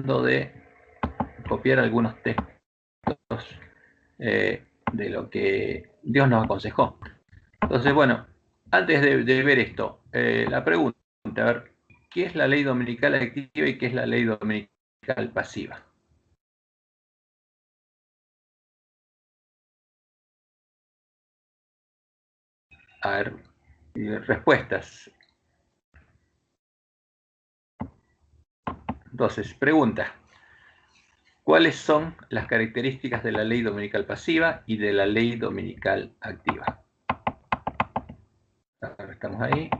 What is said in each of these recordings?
tratando de copiar algunos textos de lo que Dios nos aconsejó. Entonces, bueno, antes de ver esto, la pregunta, a ver, ¿qué es la ley dominical activa y qué es la ley dominical pasiva? A ver, respuestas. Entonces, pregunta, ¿cuáles son las características de la ley dominical pasiva y de la ley dominical activa? Ahora estamos ahí.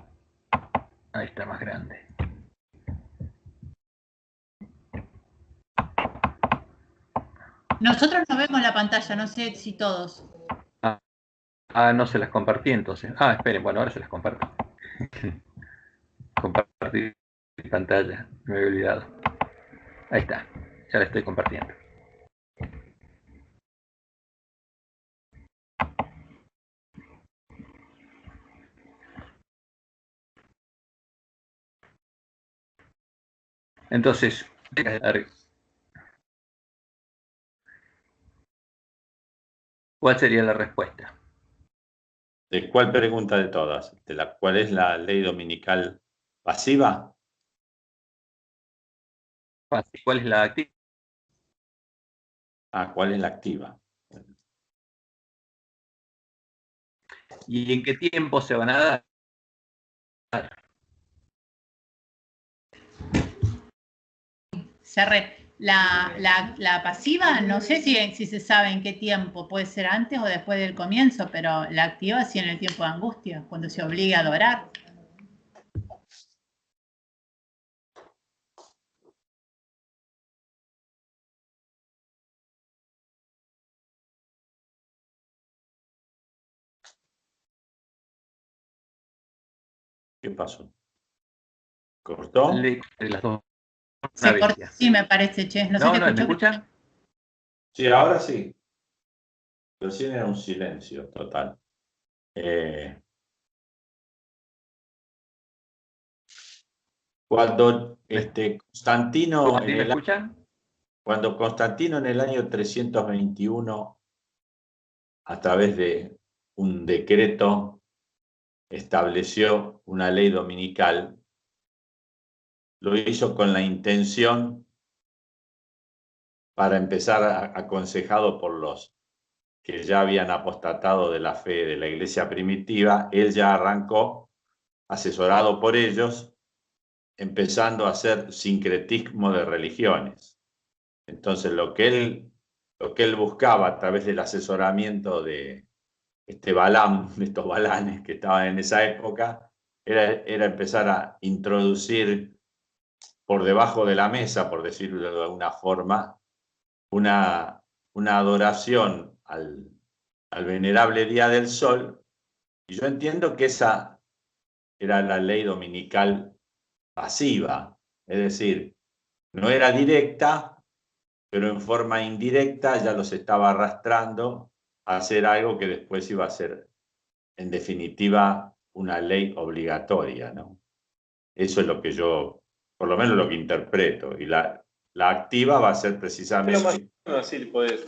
Ahí está más grande. Nosotros no vemos la pantalla, no sé si todos. No se las compartí entonces. Esperen, bueno, ahora se las comparto. Compartir pantalla, me había olvidado. Ahí está, ya la estoy compartiendo. Entonces, ¿cuál sería la respuesta? ¿De cuál pregunta de todas? ¿Cuál es la ley dominical pasiva? ¿Cuál es la activa? ¿Cuál es la activa? ¿Y en qué tiempo se van a dar? La pasiva, no sé si se sabe en qué tiempo, puede ser antes o después del comienzo, pero la activa sí en el tiempo de angustia, cuando se obliga a adorar. ¿Qué pasó? ¿Cortó? Las dos. Se cortó, sí, me parece, Che. No, ¿Me escuchan? Sí, ahora sí. Recién era un silencio total. Cuando Constantino ¿Me escuchan? Cuando Constantino en el año 321, a través de un decreto, estableció una ley dominical, lo hizo con la intención, para empezar, aconsejado por los que ya habían apostatado de la fe de la iglesia primitiva, él ya arrancó, asesorado por ellos, empezando a hacer sincretismo de religiones. Entonces, lo que él buscaba a través del asesoramiento de Balaam, de estos Balanes que estaban en esa época, era empezar a introducir por debajo de la mesa, por decirlo de alguna forma, una adoración al venerable día del sol, y yo entiendo que esa era la ley dominical pasiva, es decir, no era directa, pero en forma indirecta ya los estaba arrastrando a hacer algo que después iba a ser, en definitiva, una ley obligatoria, ¿no? Eso es lo que yo, por lo menos lo que interpreto, y la activa va a ser precisamente... Así podés.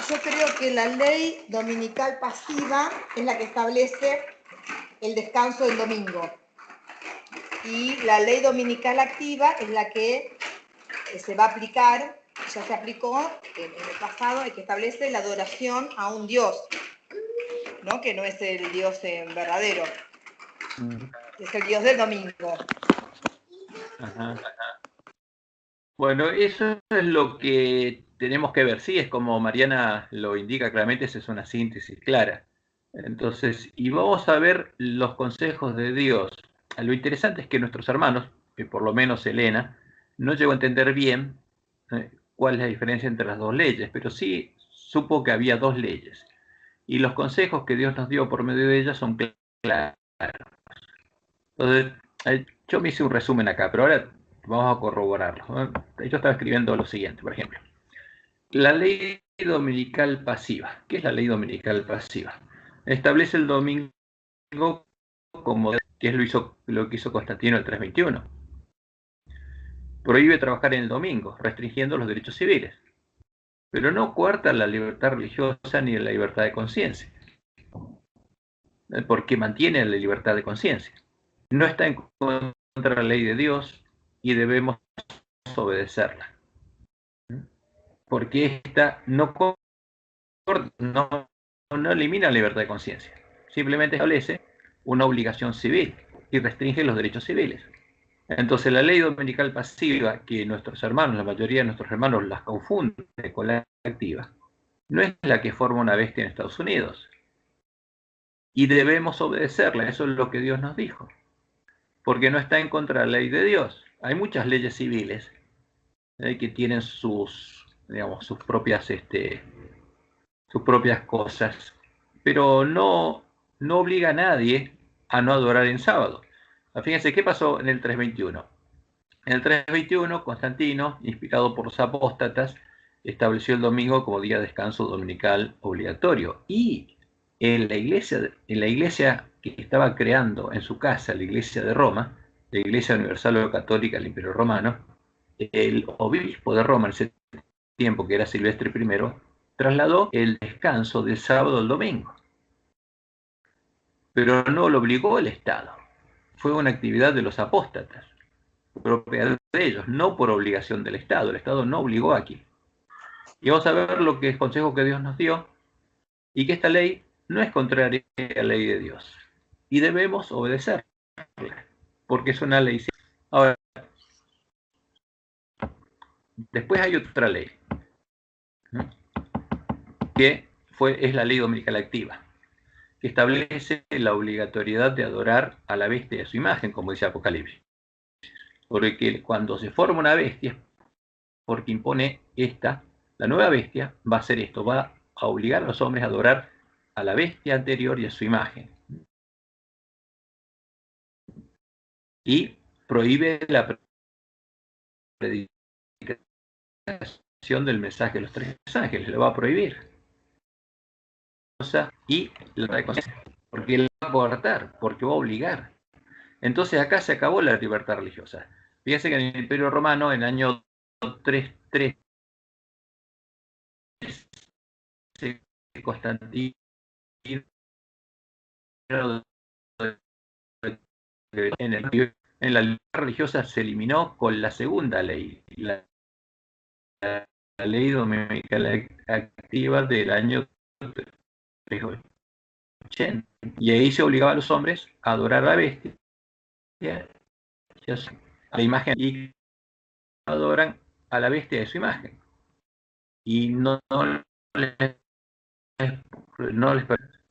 Yo creo que la ley dominical pasiva es la que establece el descanso del domingo. Y la ley dominical activa es la que se va a aplicar, ya se aplicó en el pasado, el que establece la adoración a un Dios, ¿no? Que no es el Dios verdadero, es el Dios del domingo. Ajá. Bueno, eso es lo que tenemos que ver. Sí, es como Mariana lo indica claramente, esa es una síntesis clara. Entonces, y vamos a ver los consejos de Dios. Lo interesante es que nuestros hermanos, por lo menos Elena, no llegó a entender bien cuál es la diferencia entre las dos leyes, pero sí supo que había dos leyes. Y los consejos que Dios nos dio por medio de ellas son claros. Entonces, yo me hice un resumen acá, pero ahora vamos a corroborarlo. Yo estaba escribiendo lo siguiente, por ejemplo. La ley dominical pasiva. ¿Qué es la ley dominical pasiva? Establece el domingo como que es lo que hizo Constantino el 321. Prohíbe trabajar en el domingo, restringiendo los derechos civiles, pero no coarta la libertad religiosa ni la libertad de conciencia, porque mantiene la libertad de conciencia. No está en contra de la ley de Dios y debemos obedecerla, porque esta no elimina la libertad de conciencia, simplemente establece una obligación civil y restringe los derechos civiles. Entonces la ley dominical pasiva, que nuestros hermanos, la mayoría de nuestros hermanos las confunde con la activa, no es la que forma una bestia en Estados Unidos. Y debemos obedecerla, eso es lo que Dios nos dijo, porque no está en contra de la ley de Dios. Hay muchas leyes civiles que tienen sus, digamos, sus propias cosas, pero no obliga a nadie a no adorar en sábado. Fíjense qué pasó en el 321. En el 321, Constantino, inspirado por los apóstatas, estableció el domingo como día de descanso dominical obligatorio. Y en la iglesia que estaba creando en su casa, la iglesia de Roma, la Iglesia Universal o Católica del Imperio Romano, el obispo de Roma en ese tiempo, que era Silvestre I, trasladó el descanso del sábado al domingo. Pero no lo obligó el Estado. Fue una actividad de los apóstatas, propia de ellos, no por obligación del Estado. El Estado no obligó aquí. Y vamos a ver lo que es consejo que Dios nos dio, y que esta ley no es contraria a la ley de Dios. Y debemos obedecerla, porque es una ley. Ahora, después hay otra ley, que es la ley dominical activa, que establece la obligatoriedad de adorar a la bestia y a su imagen, como dice Apocalipsis. Porque cuando se forma una bestia, porque impone la nueva bestia va a hacer esto, va a obligar a los hombres a adorar a la bestia anterior y a su imagen. Y prohíbe la predicación del mensaje de los tres ángeles, lo va a prohibir. Y la reconciliación, porque él va a coartar, porque va a obligar. Entonces acá se acabó la libertad religiosa. Fíjense que en el Imperio Romano, en el año 313, Constantino, en la libertad religiosa se eliminó con la segunda ley, la ley dominical activa del año 380. Y ahí se obligaba a los hombres a adorar a la bestia, a la imagen, y adoran a la bestia de su imagen. Y no les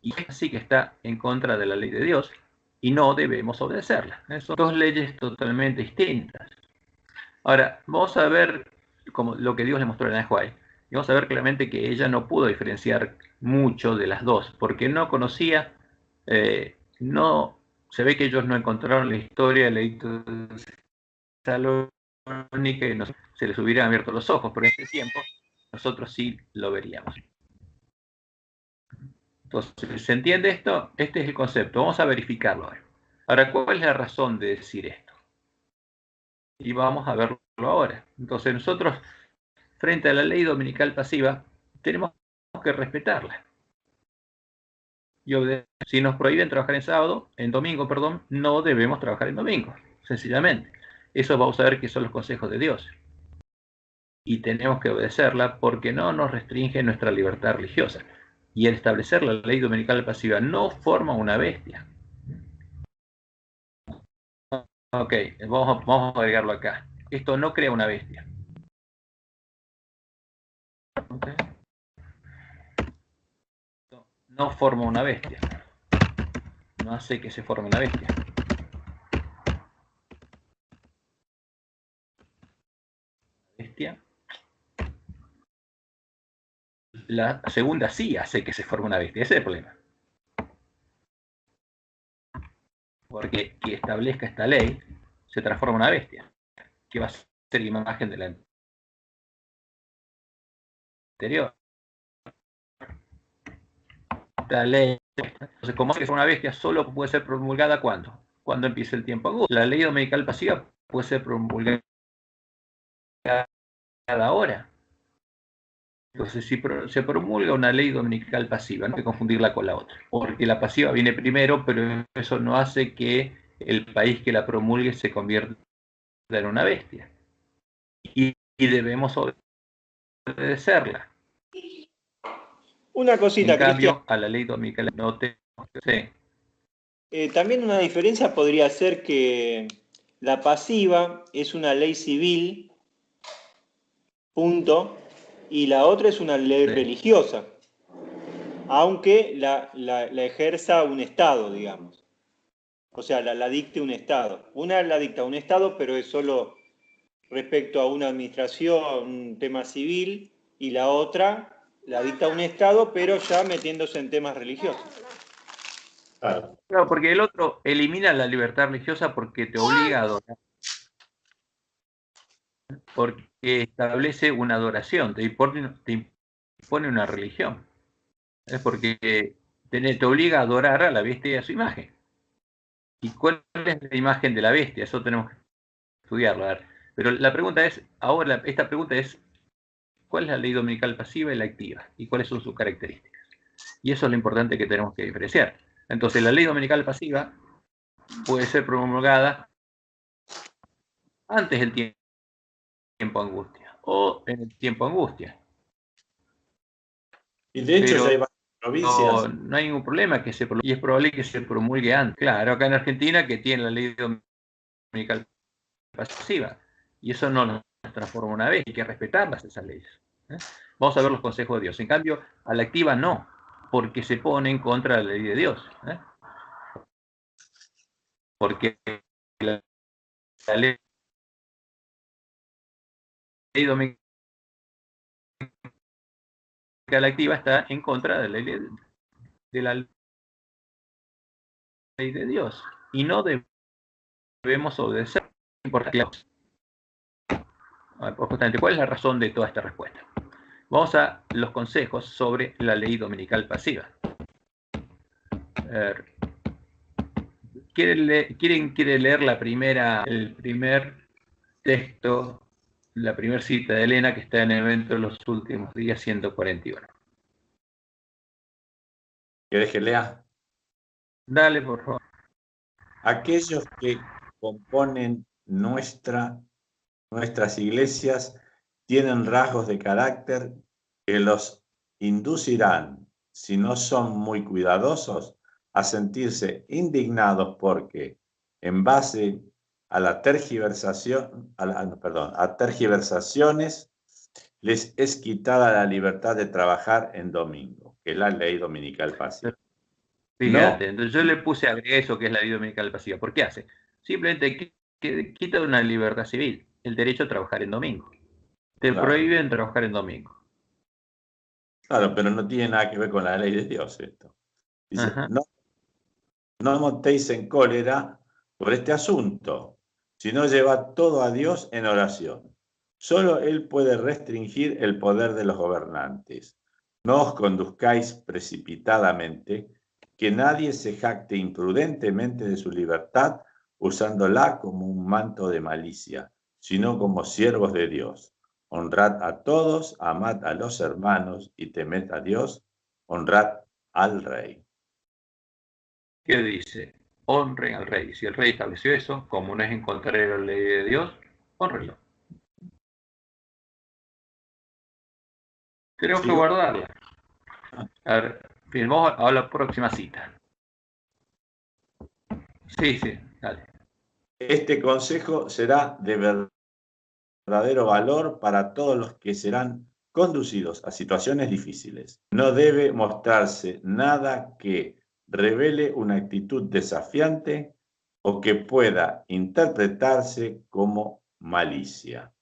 y así que está en contra de la ley de Dios y no debemos obedecerla. Son dos leyes totalmente distintas. Ahora, vamos a ver como lo que Dios le mostró a Elena White, y vamos a ver claramente que ella no pudo diferenciar mucho de las dos, porque no conocía, se ve que ellos no encontraron la historia de la edicto de Salónica y se les hubieran abierto los ojos, pero en este tiempo nosotros sí lo veríamos. Entonces, ¿se entiende esto? Este es el concepto. Vamos a verificarlo ahora. Ahora, ¿cuál es la razón de decir esto? Y vamos a verlo ahora. Entonces, nosotros, frente a la ley dominical pasiva, tenemos que respetarla. Y si nos prohíben trabajar en domingo, no debemos trabajar en domingo, sencillamente. Eso vamos a ver que son los consejos de Dios. Y tenemos que obedecerla porque no nos restringe nuestra libertad religiosa. Y el establecer la ley dominical pasiva no forma una bestia. Ok, vamos a agregarlo acá. Esto no crea una bestia. Okay. No forma una bestia. No hace que se forme una bestia. Bestia. La segunda sí hace que se forme una bestia. Ese es el problema. Porque que establezca esta ley se transforma en una bestia, que va a ser imagen de la anterior. La ley. Entonces, como es una bestia, solo puede ser promulgada ¿cuándo? cuando empiece el tiempo agudo. La ley dominical pasiva puede ser promulgada cada hora. Entonces, si se promulga una ley dominical pasiva, no hay que confundirla con la otra, porque la pasiva viene primero, pero eso no hace que el país que la promulgue se convierta en una bestia. Y debemos obedecerla. Una cosita, En cambio, Cristian. a la ley dominical no tenemos que... Sí. También una diferencia podría ser que la pasiva es una ley civil, punto, y la otra es una ley religiosa, aunque la ejerza un Estado, digamos. O sea, la dicte un Estado. Una la dicta un Estado, pero es solo respecto a una administración, un tema civil, y la otra la dicta un Estado, pero ya metiéndose en temas religiosos. Claro. Claro, porque el otro elimina la libertad religiosa porque te obliga a adorar. Porque establece una adoración, te impone una religión. Es porque te obliga a adorar a la bestia y a su imagen. ¿Y cuál es la imagen de la bestia? Eso tenemos que estudiarlo. A ver. Pero la pregunta es, ahora esta pregunta es, ¿cuál es la ley dominical pasiva y la activa? ¿Y cuáles son sus características? Y eso es lo importante que tenemos que diferenciar. Entonces, la ley dominical pasiva puede ser promulgada antes del tiempo angustia o en el tiempo angustia. Y de hecho pero ya hay varias provincias. no hay ningún problema que se promulgue, y es probable que se promulgue antes. Claro, acá en Argentina que tiene la ley dominical pasiva, y eso no nos transforma una vez, hay que respetarlas esas leyes. Vamos a ver los consejos de Dios. En cambio, a la activa no, porque se pone en contra de la ley de Dios. Porque la ley dominical activa está en contra de la ley de Dios, y no debemos obedecer. Justamente, ¿cuál es la razón de toda esta respuesta? Vamos a los consejos sobre la ley dominical pasiva. ¿Quiere leer el primer texto, la primera cita de Elena que está en el evento de los últimos días 141? ¿Querés que lea? Dale, por favor. Aquellos que componen nuestras iglesias tienen rasgos de carácter que los inducirán, si no son muy cuidadosos, a sentirse indignados porque, en base a la tergiversación, a tergiversaciones, les es quitada la libertad de trabajar en domingo, que es la ley dominical pasiva. Fíjate, No. entonces yo le agregué eso que es la ley dominical pasiva. ¿Por qué hace? Simplemente quita una libertad civil, el derecho a trabajar en domingo. Te prohíben trabajar en domingo. Claro, pero no tiene nada que ver con la ley de Dios esto. Dice, no montéis en cólera por este asunto, sino llevad todo a Dios en oración. Solo Él puede restringir el poder de los gobernantes. No os conduzcáis precipitadamente, que nadie se jacte imprudentemente de su libertad, usándola como un manto de malicia, sino como siervos de Dios. Honrad a todos, amad a los hermanos y temed a Dios, honrad al Rey. ¿Qué dice? Honren al rey. Si el rey estableció eso, como no es en contrario a la ley de Dios, honrenlo. Tenemos que guardarla. A ver, vamos a la próxima cita. Sí, dale. Este consejo será de verdadero valor para todos los que serán conducidos a situaciones difíciles. No debe mostrarse nada que revele una actitud desafiante o que pueda interpretarse como malicia.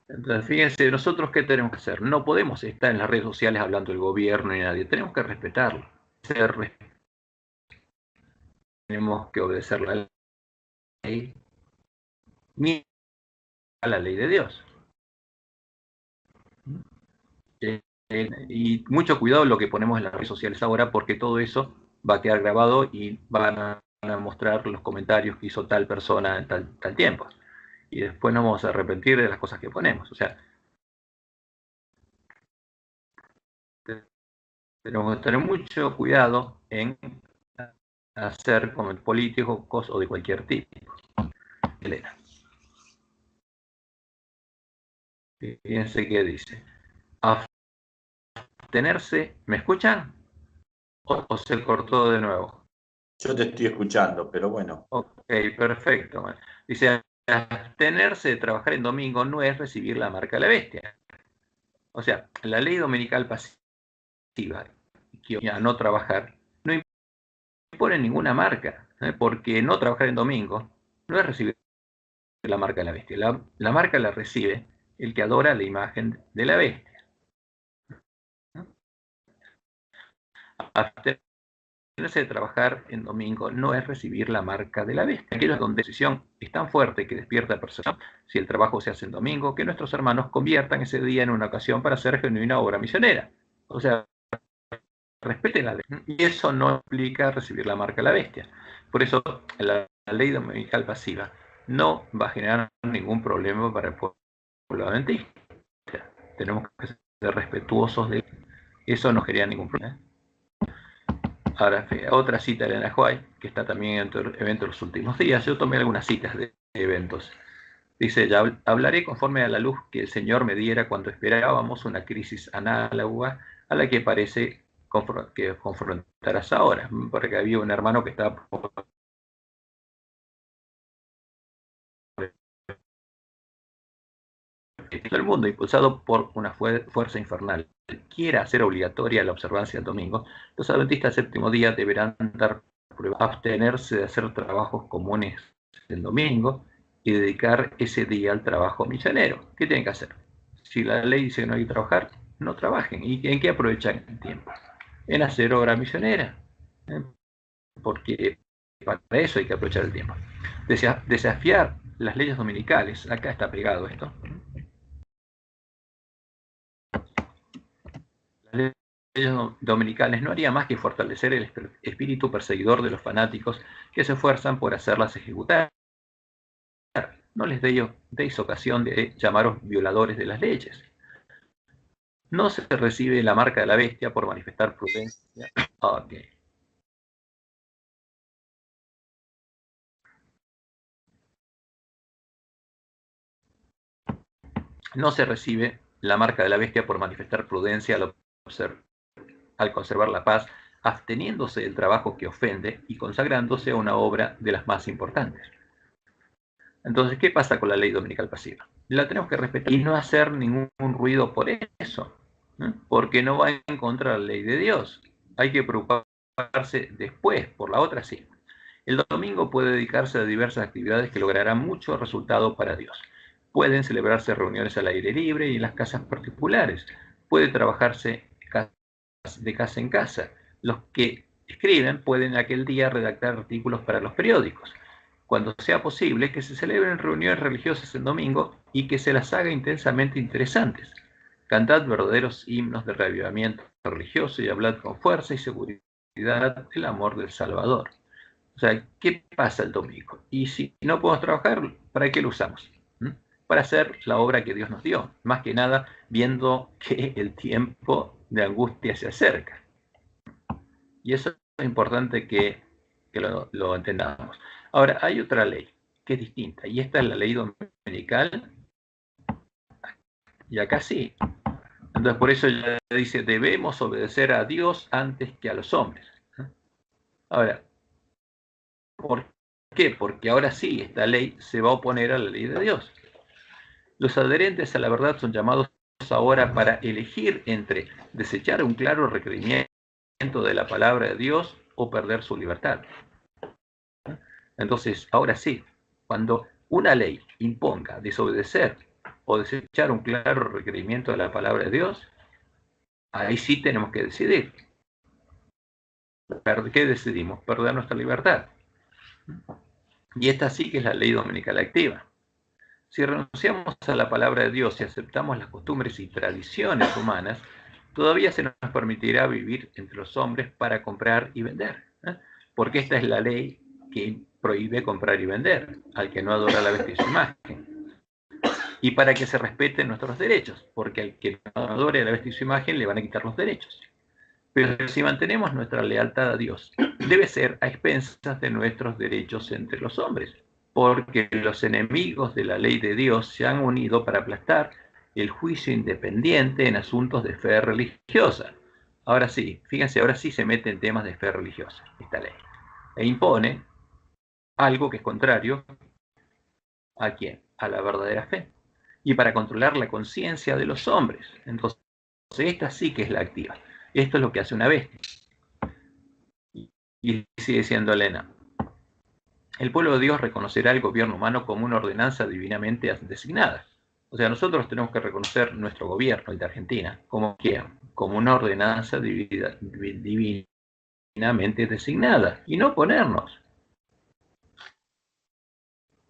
Entonces, fíjense, nosotros qué tenemos que hacer. No podemos estar en las redes sociales hablando del gobierno ni nadie. Tenemos que respetarlo. Tenemos que obedecer la ley ni a la ley de Dios. Y mucho cuidado lo que ponemos en las redes sociales ahora, porque todo eso va a quedar grabado y van a a mostrar los comentarios que hizo tal persona en tal tiempo. Y después nos vamos a arrepentir de las cosas que ponemos. O sea, tenemos que tener mucho cuidado en hacer como políticos o de cualquier tipo. Elena. Fíjense qué dice. Abstenerse, ¿me escuchan? ¿O se cortó de nuevo? Yo te estoy escuchando, pero bueno. Ok, perfecto. Dice, abstenerse de trabajar en domingo no es recibir la marca de la bestia. O sea, la ley dominical pasiva, que a no trabajar, no impone ninguna marca, porque no trabajar en domingo no es recibir la marca de la bestia. La marca la recibe el que adora la imagen de la bestia. Abstenerse de trabajar en domingo no es recibir la marca de la bestia. Aquellos donde la decisión es tan fuerte que despierta persecución, si el trabajo se hace en domingo, que nuestros hermanos conviertan ese día en una ocasión para hacer genuina obra misionera. O sea, respeten la ley. Y eso no implica recibir la marca de la bestia. Por eso la ley dominical pasiva no va a generar ningún problema para el pueblo adventista. Tenemos que ser respetuosos de eso, no genera ningún problema. Ahora, otra cita de Elena White, que está también en el evento de los últimos días. Yo tomé algunas citas de eventos. Dice, ya hablaré conforme a la luz que el Señor me diera cuando esperábamos una crisis análoga a la que parece que confrontarás ahora. Porque había un hermano que estaba por el mundo, impulsado por una fuerza infernal, quiera hacer obligatoria la observancia del domingo, los adventistas del séptimo día deberán dar prueba, abstenerse de hacer trabajos comunes el domingo y dedicar ese día al trabajo misionero. ¿Qué tienen que hacer? Si la ley dice que no hay que trabajar, no trabajen. ¿Y en qué aprovechan el tiempo? En hacer obra misionera. Porque para eso hay que aprovechar el tiempo. Desafiar las leyes dominicales, acá está pegado esto. Las leyes dominicales no haría más que fortalecer el espíritu perseguidor de los fanáticos que se esfuerzan por hacerlas ejecutar. No les deis ocasión de llamaros violadores de las leyes. No se recibe la marca de la bestia por manifestar prudencia. Ok. No se recibe la marca de la bestia por manifestar prudencia al conservar la paz, absteniéndose del trabajo que ofende y consagrándose a una obra de las más importantes. Entonces, ¿qué pasa con la ley dominical pasiva? La tenemos que respetar y no hacer ningún ruido por eso, porque no va en contra de la ley de Dios. Hay que preocuparse después, por la otra sí. El domingo puede dedicarse a diversas actividades que lograrán mucho resultado para Dios. Pueden celebrarse reuniones al aire libre y en las casas particulares. Puede trabajarse de casa en casa. Los que escriben pueden aquel día redactar artículos para los periódicos. Cuando sea posible, que se celebren reuniones religiosas en domingo y que se las haga intensamente interesantes. Cantad verdaderos himnos de reavivamiento religioso y hablad con fuerza y seguridad del amor del Salvador. O sea, ¿qué pasa el domingo? Y si no podemos trabajar, ¿para qué lo usamos? Para hacer la obra que Dios nos dio. Más que nada, viendo que el tiempo de angustia se acerca. Y eso es importante que lo entendamos. Ahora, hay otra ley que es distinta, y esta es la ley dominical, y acá sí. Entonces, por eso ya dice, debemos obedecer a Dios antes que a los hombres. Ahora, ¿por qué? Porque ahora sí, esta ley se va a oponer a la ley de Dios. Los adherentes a la verdad son llamados ahora para elegir entre desechar un claro requerimiento de la palabra de Dios o perder su libertad. Entonces, ahora sí, cuando una ley imponga desobedecer o desechar un claro requerimiento de la palabra de Dios, ahí sí tenemos que decidir. ¿Qué decidimos? Perder nuestra libertad. Y esta sí que es la ley dominical activa. Si renunciamos a la palabra de Dios y aceptamos las costumbres y tradiciones humanas, todavía se nos permitirá vivir entre los hombres para comprar y vender. Porque esta es la ley que prohíbe comprar y vender al que no adora la bestia y su imagen. Y para que se respeten nuestros derechos, porque al que no adore la bestia y su imagen le van a quitar los derechos. Pero si mantenemos nuestra lealtad a Dios, debe ser a expensas de nuestros derechos entre los hombres, porque los enemigos de la ley de Dios se han unido para aplastar el juicio independiente en asuntos de fe religiosa. Ahora sí, fíjense, ahora sí se mete en temas de fe religiosa esta ley. E impone algo que es contrario ¿a quién? A la verdadera fe. Y para controlar la conciencia de los hombres. Entonces, esta sí que es la activa. Esto es lo que hace una bestia. Y sigue diciendo Elena. El pueblo de Dios reconocerá el gobierno humano como una ordenanza divinamente designada. O sea, nosotros tenemos que reconocer nuestro gobierno, el de Argentina, como una ordenanza divinamente designada, y no oponernos.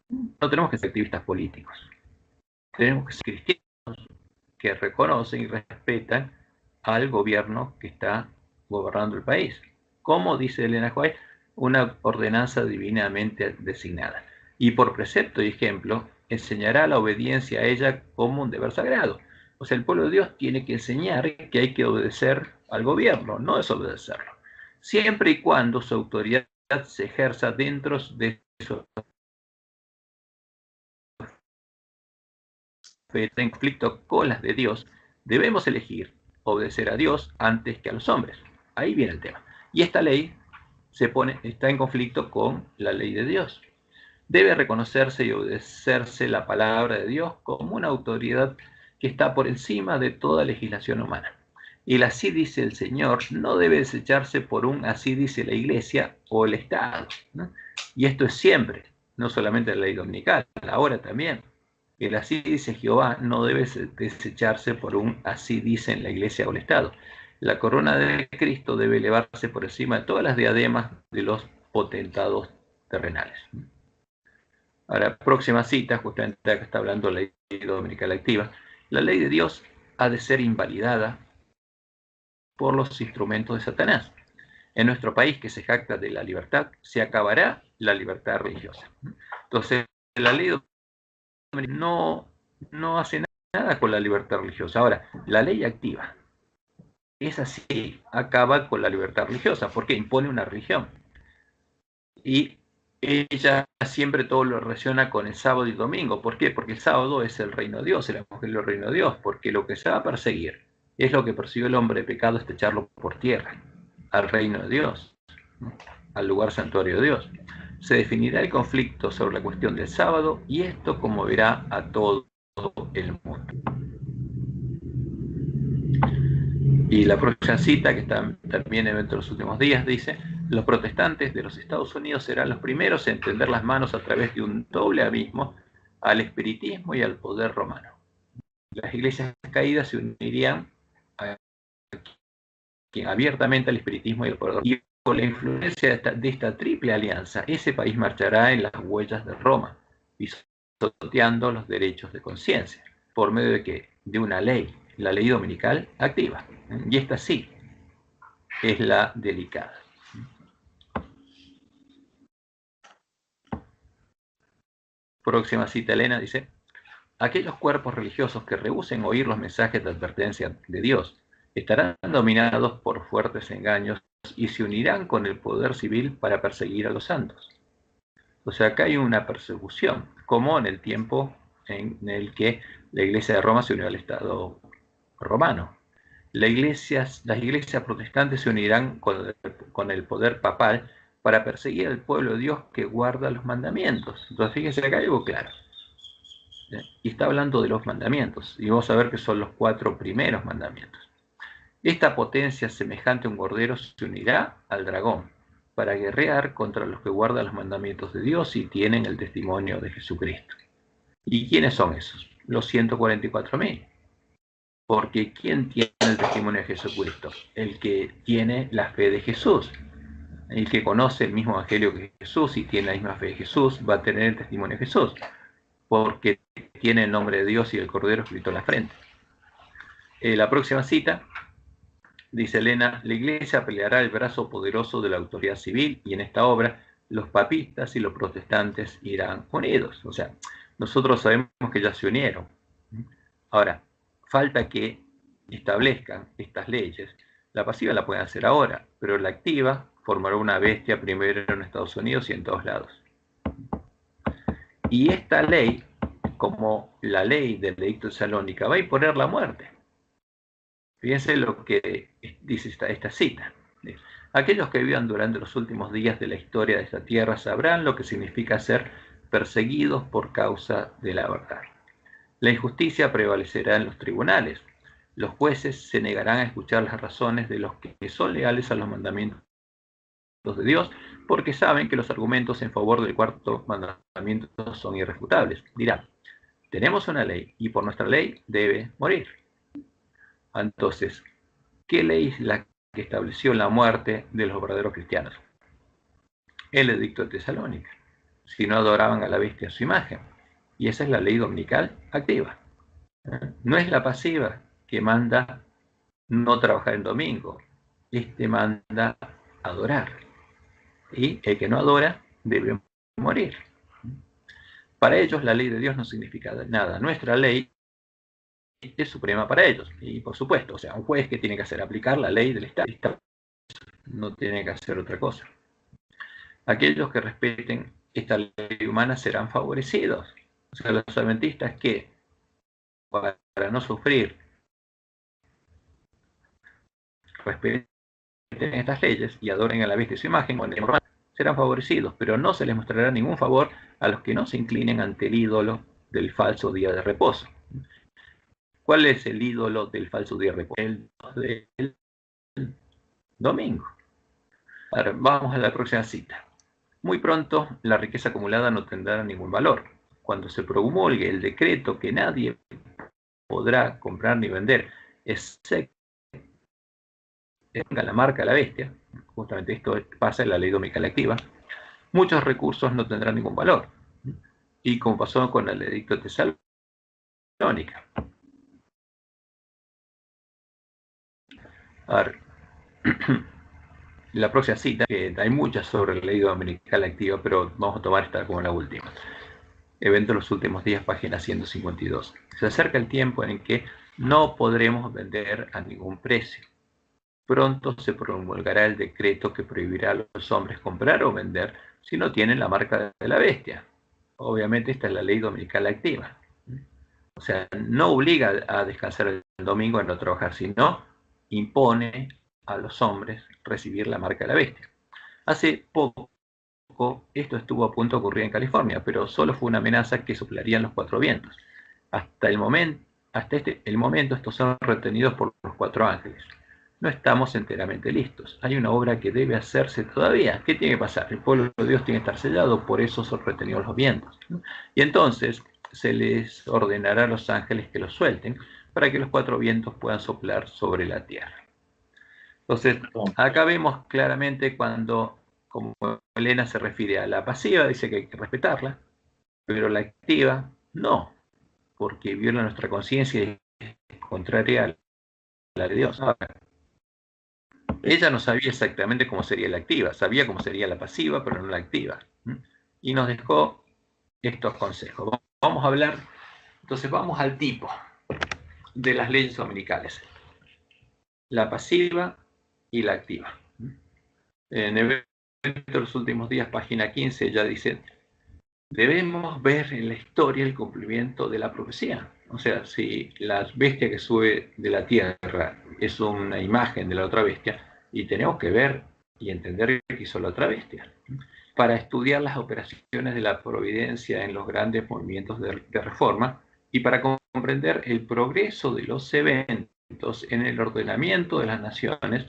No tenemos que ser activistas políticos. Tenemos que ser cristianos que reconocen y respetan al gobierno que está gobernando el país. Como dice Elena White, una ordenanza divinamente designada. Y por precepto y ejemplo, enseñará la obediencia a ella como un deber sagrado. O sea, el pueblo de Dios tiene que enseñar que hay que obedecer al gobierno, no desobedecerlo. Siempre y cuando su autoridad se ejerza dentro de su fe en conflicto con las de Dios, debemos elegir obedecer a Dios antes que a los hombres. Ahí viene el tema. Y esta ley está en conflicto con la ley de Dios. Debe reconocerse y obedecerse la palabra de Dios como una autoridad que está por encima de toda legislación humana. Y el así dice el Señor no debe desecharse por un así dice la Iglesia o el Estado, ¿no? Y esto es siempre, no solamente la ley dominical, ahora también. El así dice Jehová no debe desecharse por un así dicen la Iglesia o el Estado. La corona de Cristo debe elevarse por encima de todas las diademas de los potentados terrenales. Ahora, próxima cita, justamente acá está hablando la ley dominical activa. La ley de Dios ha de ser invalidada por los instrumentos de Satanás. En nuestro país, que se jacta de la libertad, se acabará la libertad religiosa. Entonces, la ley no hace nada con la libertad religiosa. Ahora, la ley activa, esa sí acaba con la libertad religiosa, porque impone una religión. Y ella siempre todo lo relaciona con el sábado y el domingo. ¿Por qué? Porque el sábado es el reino de Dios, el evangelio del reino de Dios, porque lo que se va a perseguir es lo que persiguió el hombre de pecado, es echarlo por tierra, al reino de Dios, ¿no? Al lugar santuario de Dios. Se definirá el conflicto sobre la cuestión del sábado y esto conmoverá a todo el mundo. Y la próxima cita, que está también dentro de los últimos días, dice: los protestantes de los Estados Unidos serán los primeros en tender las manos a través de un doble abismo al espiritismo y al poder romano. Las iglesias caídas se unirían abiertamente al espiritismo y al poder romano. Y con la influencia de esta triple alianza, ese país marchará en las huellas de Roma, pisoteando los derechos de conciencia, por medio de ¿qué? De una ley, la ley dominical activa. Y esta sí es la delicada. Próxima cita, Elena dice: aquellos cuerpos religiosos que rehúsen oír los mensajes de advertencia de Dios estarán dominados por fuertes engaños y se unirán con el poder civil para perseguir a los santos. O sea, acá hay una persecución, como en el tiempo en el que la Iglesia de Roma se unió al Estado romano. Las iglesias protestantes se unirán con el poder papal para perseguir al pueblo de Dios que guarda los mandamientos. Entonces, fíjense acá hay algo claro. Y está hablando de los mandamientos, y vamos a ver que son los 4 primeros mandamientos. Esta potencia semejante a un cordero se unirá al dragón para guerrear contra los que guardan los mandamientos de Dios y tienen el testimonio de Jesucristo. ¿Y quiénes son esos? Los 144.000. Porque ¿quién tiene el testimonio de Jesucristo? El que tiene la fe de Jesús. El que conoce el mismo evangelio que Jesús y tiene la misma fe de Jesús va a tener el testimonio de Jesús, porque tiene el nombre de Dios y el Cordero escrito en la frente. La próxima cita, dice Elena: la Iglesia peleará el brazo poderoso de la autoridad civil y en esta obra los papistas y los protestantes irán unidos. O sea, nosotros sabemos que ya se unieron. Ahora, falta que establezcan estas leyes. La pasiva la pueden hacer ahora, pero la activa formará una bestia primero en Estados Unidos y en todos lados. Y esta ley, como la ley del edicto de Salónica, va a imponer la muerte. Fíjense lo que dice esta cita. Aquellos que vivan durante los últimos días de la historia de esta tierra sabrán lo que significa ser perseguidos por causa de la verdad. La injusticia prevalecerá en los tribunales. Los jueces se negarán a escuchar las razones de los que son leales a los mandamientos de Dios, porque saben que los argumentos en favor del cuarto mandamiento son irrefutables. Dirán, tenemos una ley y por nuestra ley debe morir. Entonces, ¿qué ley es la que estableció la muerte de los verdaderos cristianos? El edicto de Tesalónica. Si no adoraban a la bestia a su imagen. Y esa es la ley dominical activa. No es la pasiva que manda no trabajar en domingo. Este manda adorar. Y el que no adora debe morir. Para ellos la ley de Dios no significa nada. Nuestra ley es suprema para ellos. Y por supuesto, o sea, un juez que tiene que hacer aplicar la ley del Estado. No tiene que hacer otra cosa. Aquellos que respeten esta ley humana serán favorecidos. O sea, los adventistas que, para no sufrir, respeten estas leyes y adoren a la bestia y su imagen, serán favorecidos, pero no se les mostrará ningún favor a los que no se inclinen ante el ídolo del falso día de reposo. ¿Cuál es el ídolo del falso día de reposo? El del domingo. Ahora, vamos a la próxima cita. Muy pronto la riqueza acumulada no tendrá ningún valor. Cuando se promulgue el decreto que nadie podrá comprar ni vender, excepto tenga la marca de la bestia, justamente esto pasa en la ley dominical activa, muchos recursos no tendrán ningún valor. Y como pasó con el edicto de Tesalónica. A ver, la próxima cita, que hay muchas sobre la ley dominical activa, pero vamos a tomar esta como la última. Evento de los últimos días, página 152. Se acerca el tiempo en que no podremos vender a ningún precio. Pronto se promulgará el decreto que prohibirá a los hombres comprar o vender si no tienen la marca de la bestia. Obviamente esta es la ley dominical activa. O sea, no obliga a descansar el domingo, a no trabajar, sino impone a los hombres recibir la marca de la bestia. Hace poco esto estuvo a punto de ocurrir en California, pero solo fue una amenaza que soplarían los cuatro vientos. Hasta el momento estos son retenidos por los cuatro ángeles. No estamos enteramente listos. Hay una obra que debe hacerse todavía. ¿Qué tiene que pasar? El pueblo de Dios tiene que estar sellado, por eso son retenidos los vientos. Y entonces se les ordenará a los ángeles que los suelten para que los cuatro vientos puedan soplar sobre la tierra. Entonces, acá vemos claramente cuando, como Elena se refiere a la pasiva, dice que hay que respetarla, pero la activa no, porque viola nuestra conciencia y es contraria a la de Dios. Ahora, ella no sabía exactamente cómo sería la activa, sabía cómo sería la pasiva, pero no la activa. Y nos dejó estos consejos. Vamos a hablar, entonces vamos al tipo de las leyes dominicales. La pasiva y la activa. En el evento de los últimos días, página 15, ya dice, debemos ver en la historia el cumplimiento de la profecía. O sea, si la bestia que sube de la tierra es una imagen de la otra bestia, y tenemos que ver y entender qué hizo la otra bestia, para estudiar las operaciones de la providencia en los grandes movimientos de reforma y para comprender el progreso de los eventos en el ordenamiento de las naciones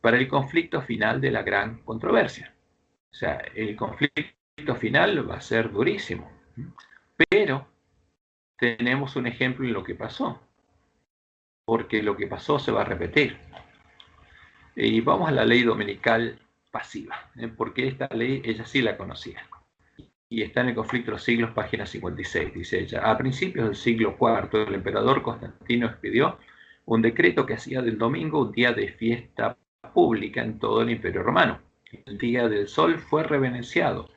para el conflicto final de la gran controversia. O sea, el conflicto final va a ser durísimo, pero tenemos un ejemplo en lo que pasó, porque lo que pasó se va a repetir. Y vamos a la ley dominical pasiva, porque esta ley ella sí la conocía. Y está en el conflicto de los siglos, página 56, dice ella. A principios del siglo IV, el emperador Constantino expidió un decreto que hacía del domingo un día de fiesta pública en todo el Imperio Romano. El día del sol fue reverenciado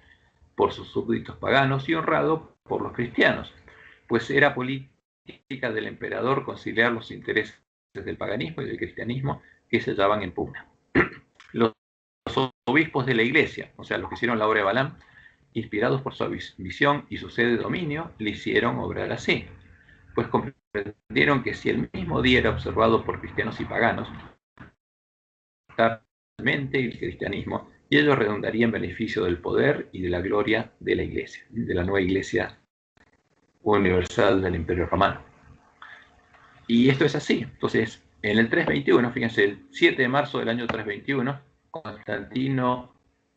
por sus súbditos paganos y honrado por los cristianos, pues era política del emperador conciliar los intereses del paganismo y del cristianismo que se hallaban en pugna. Los obispos de la iglesia, o sea, los que hicieron la obra de Balaam, inspirados por su visión y su sed de dominio, le hicieron obrar así, pues comprendieron que si el mismo día era observado por cristianos y paganos, totalmente el cristianismo, y ello redundaría en beneficio del poder y de la gloria de la iglesia, de la nueva iglesia universal del Imperio Romano. Y esto es así. Entonces, en el 321, fíjense, el 7 de marzo del año 321, Constantino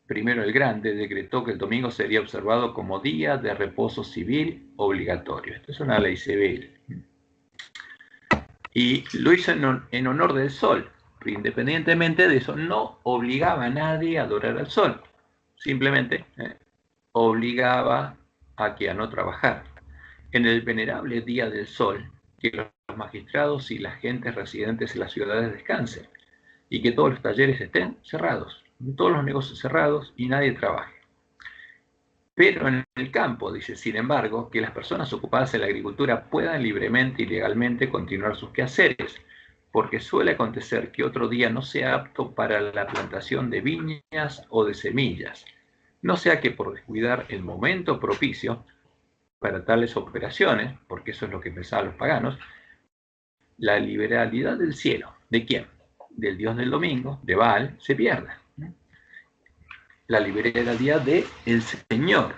I el Grande decretó que el domingo sería observado como día de reposo civil obligatorio. Esto es una ley civil. Y lo hizo en honor del sol. Independientemente de eso, no obligaba a nadie a adorar al sol. Simplemente obligaba a que a no trabajar. En el venerable día del sol, que los magistrados y las gentes residentes en las ciudades descansen y que todos los talleres estén cerrados, todos los negocios cerrados y nadie trabaje. Pero en el campo, dice, sin embargo, que las personas ocupadas en la agricultura puedan libremente y legalmente continuar sus quehaceres, porque suele acontecer que otro día no sea apto para la plantación de viñas o de semillas, no sea que por descuidar el momento propicio para tales operaciones, porque eso es lo que pensaban los paganos, la liberalidad del cielo, ¿de quién? Del dios del domingo, de Baal, se pierda. La liberalidad del Señor,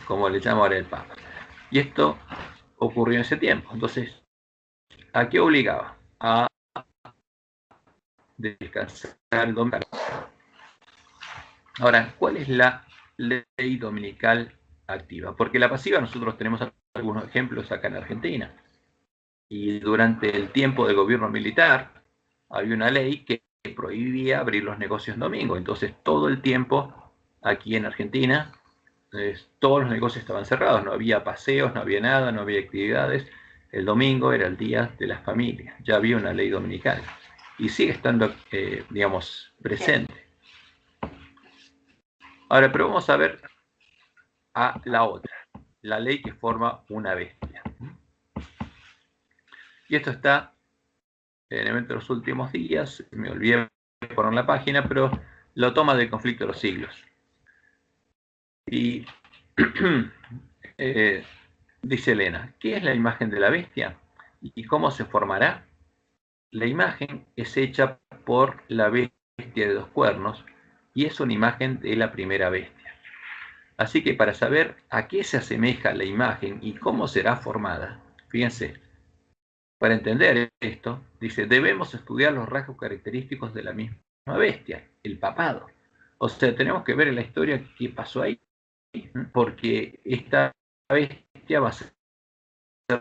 como le llama ahora el Papa. Y esto ocurrió en ese tiempo. Entonces, ¿a qué obligaba? A descansar el domingo. Ahora, ¿cuál es la ley dominical activa? Porque la pasiva nosotros tenemos algunos ejemplos acá en Argentina. Y durante el tiempo del gobierno militar había una ley que prohibía abrir los negocios domingo. Entonces todo el tiempo aquí en Argentina todos los negocios estaban cerrados, no había paseos, no había nada, no había actividades. El domingo era el día de las familias, ya había una ley dominical y sigue estando, digamos, presente. Ahora, pero vamos a ver a la otra, la ley que forma una bestia. Y esto está en el evento de los últimos días, me olvidé de poner la página, pero lo toma del conflicto de los siglos. Y dice Elena, ¿qué es la imagen de la bestia? ¿Y cómo se formará? La imagen es hecha por la bestia de 2 cuernos y es una imagen de la primera bestia. Así que para saber a qué se asemeja la imagen y cómo será formada, fíjense, para entender esto, dice, debemos estudiar los rasgos característicos de la misma bestia, el papado. O sea, tenemos que ver en la historia qué pasó ahí, porque esta bestia va a ser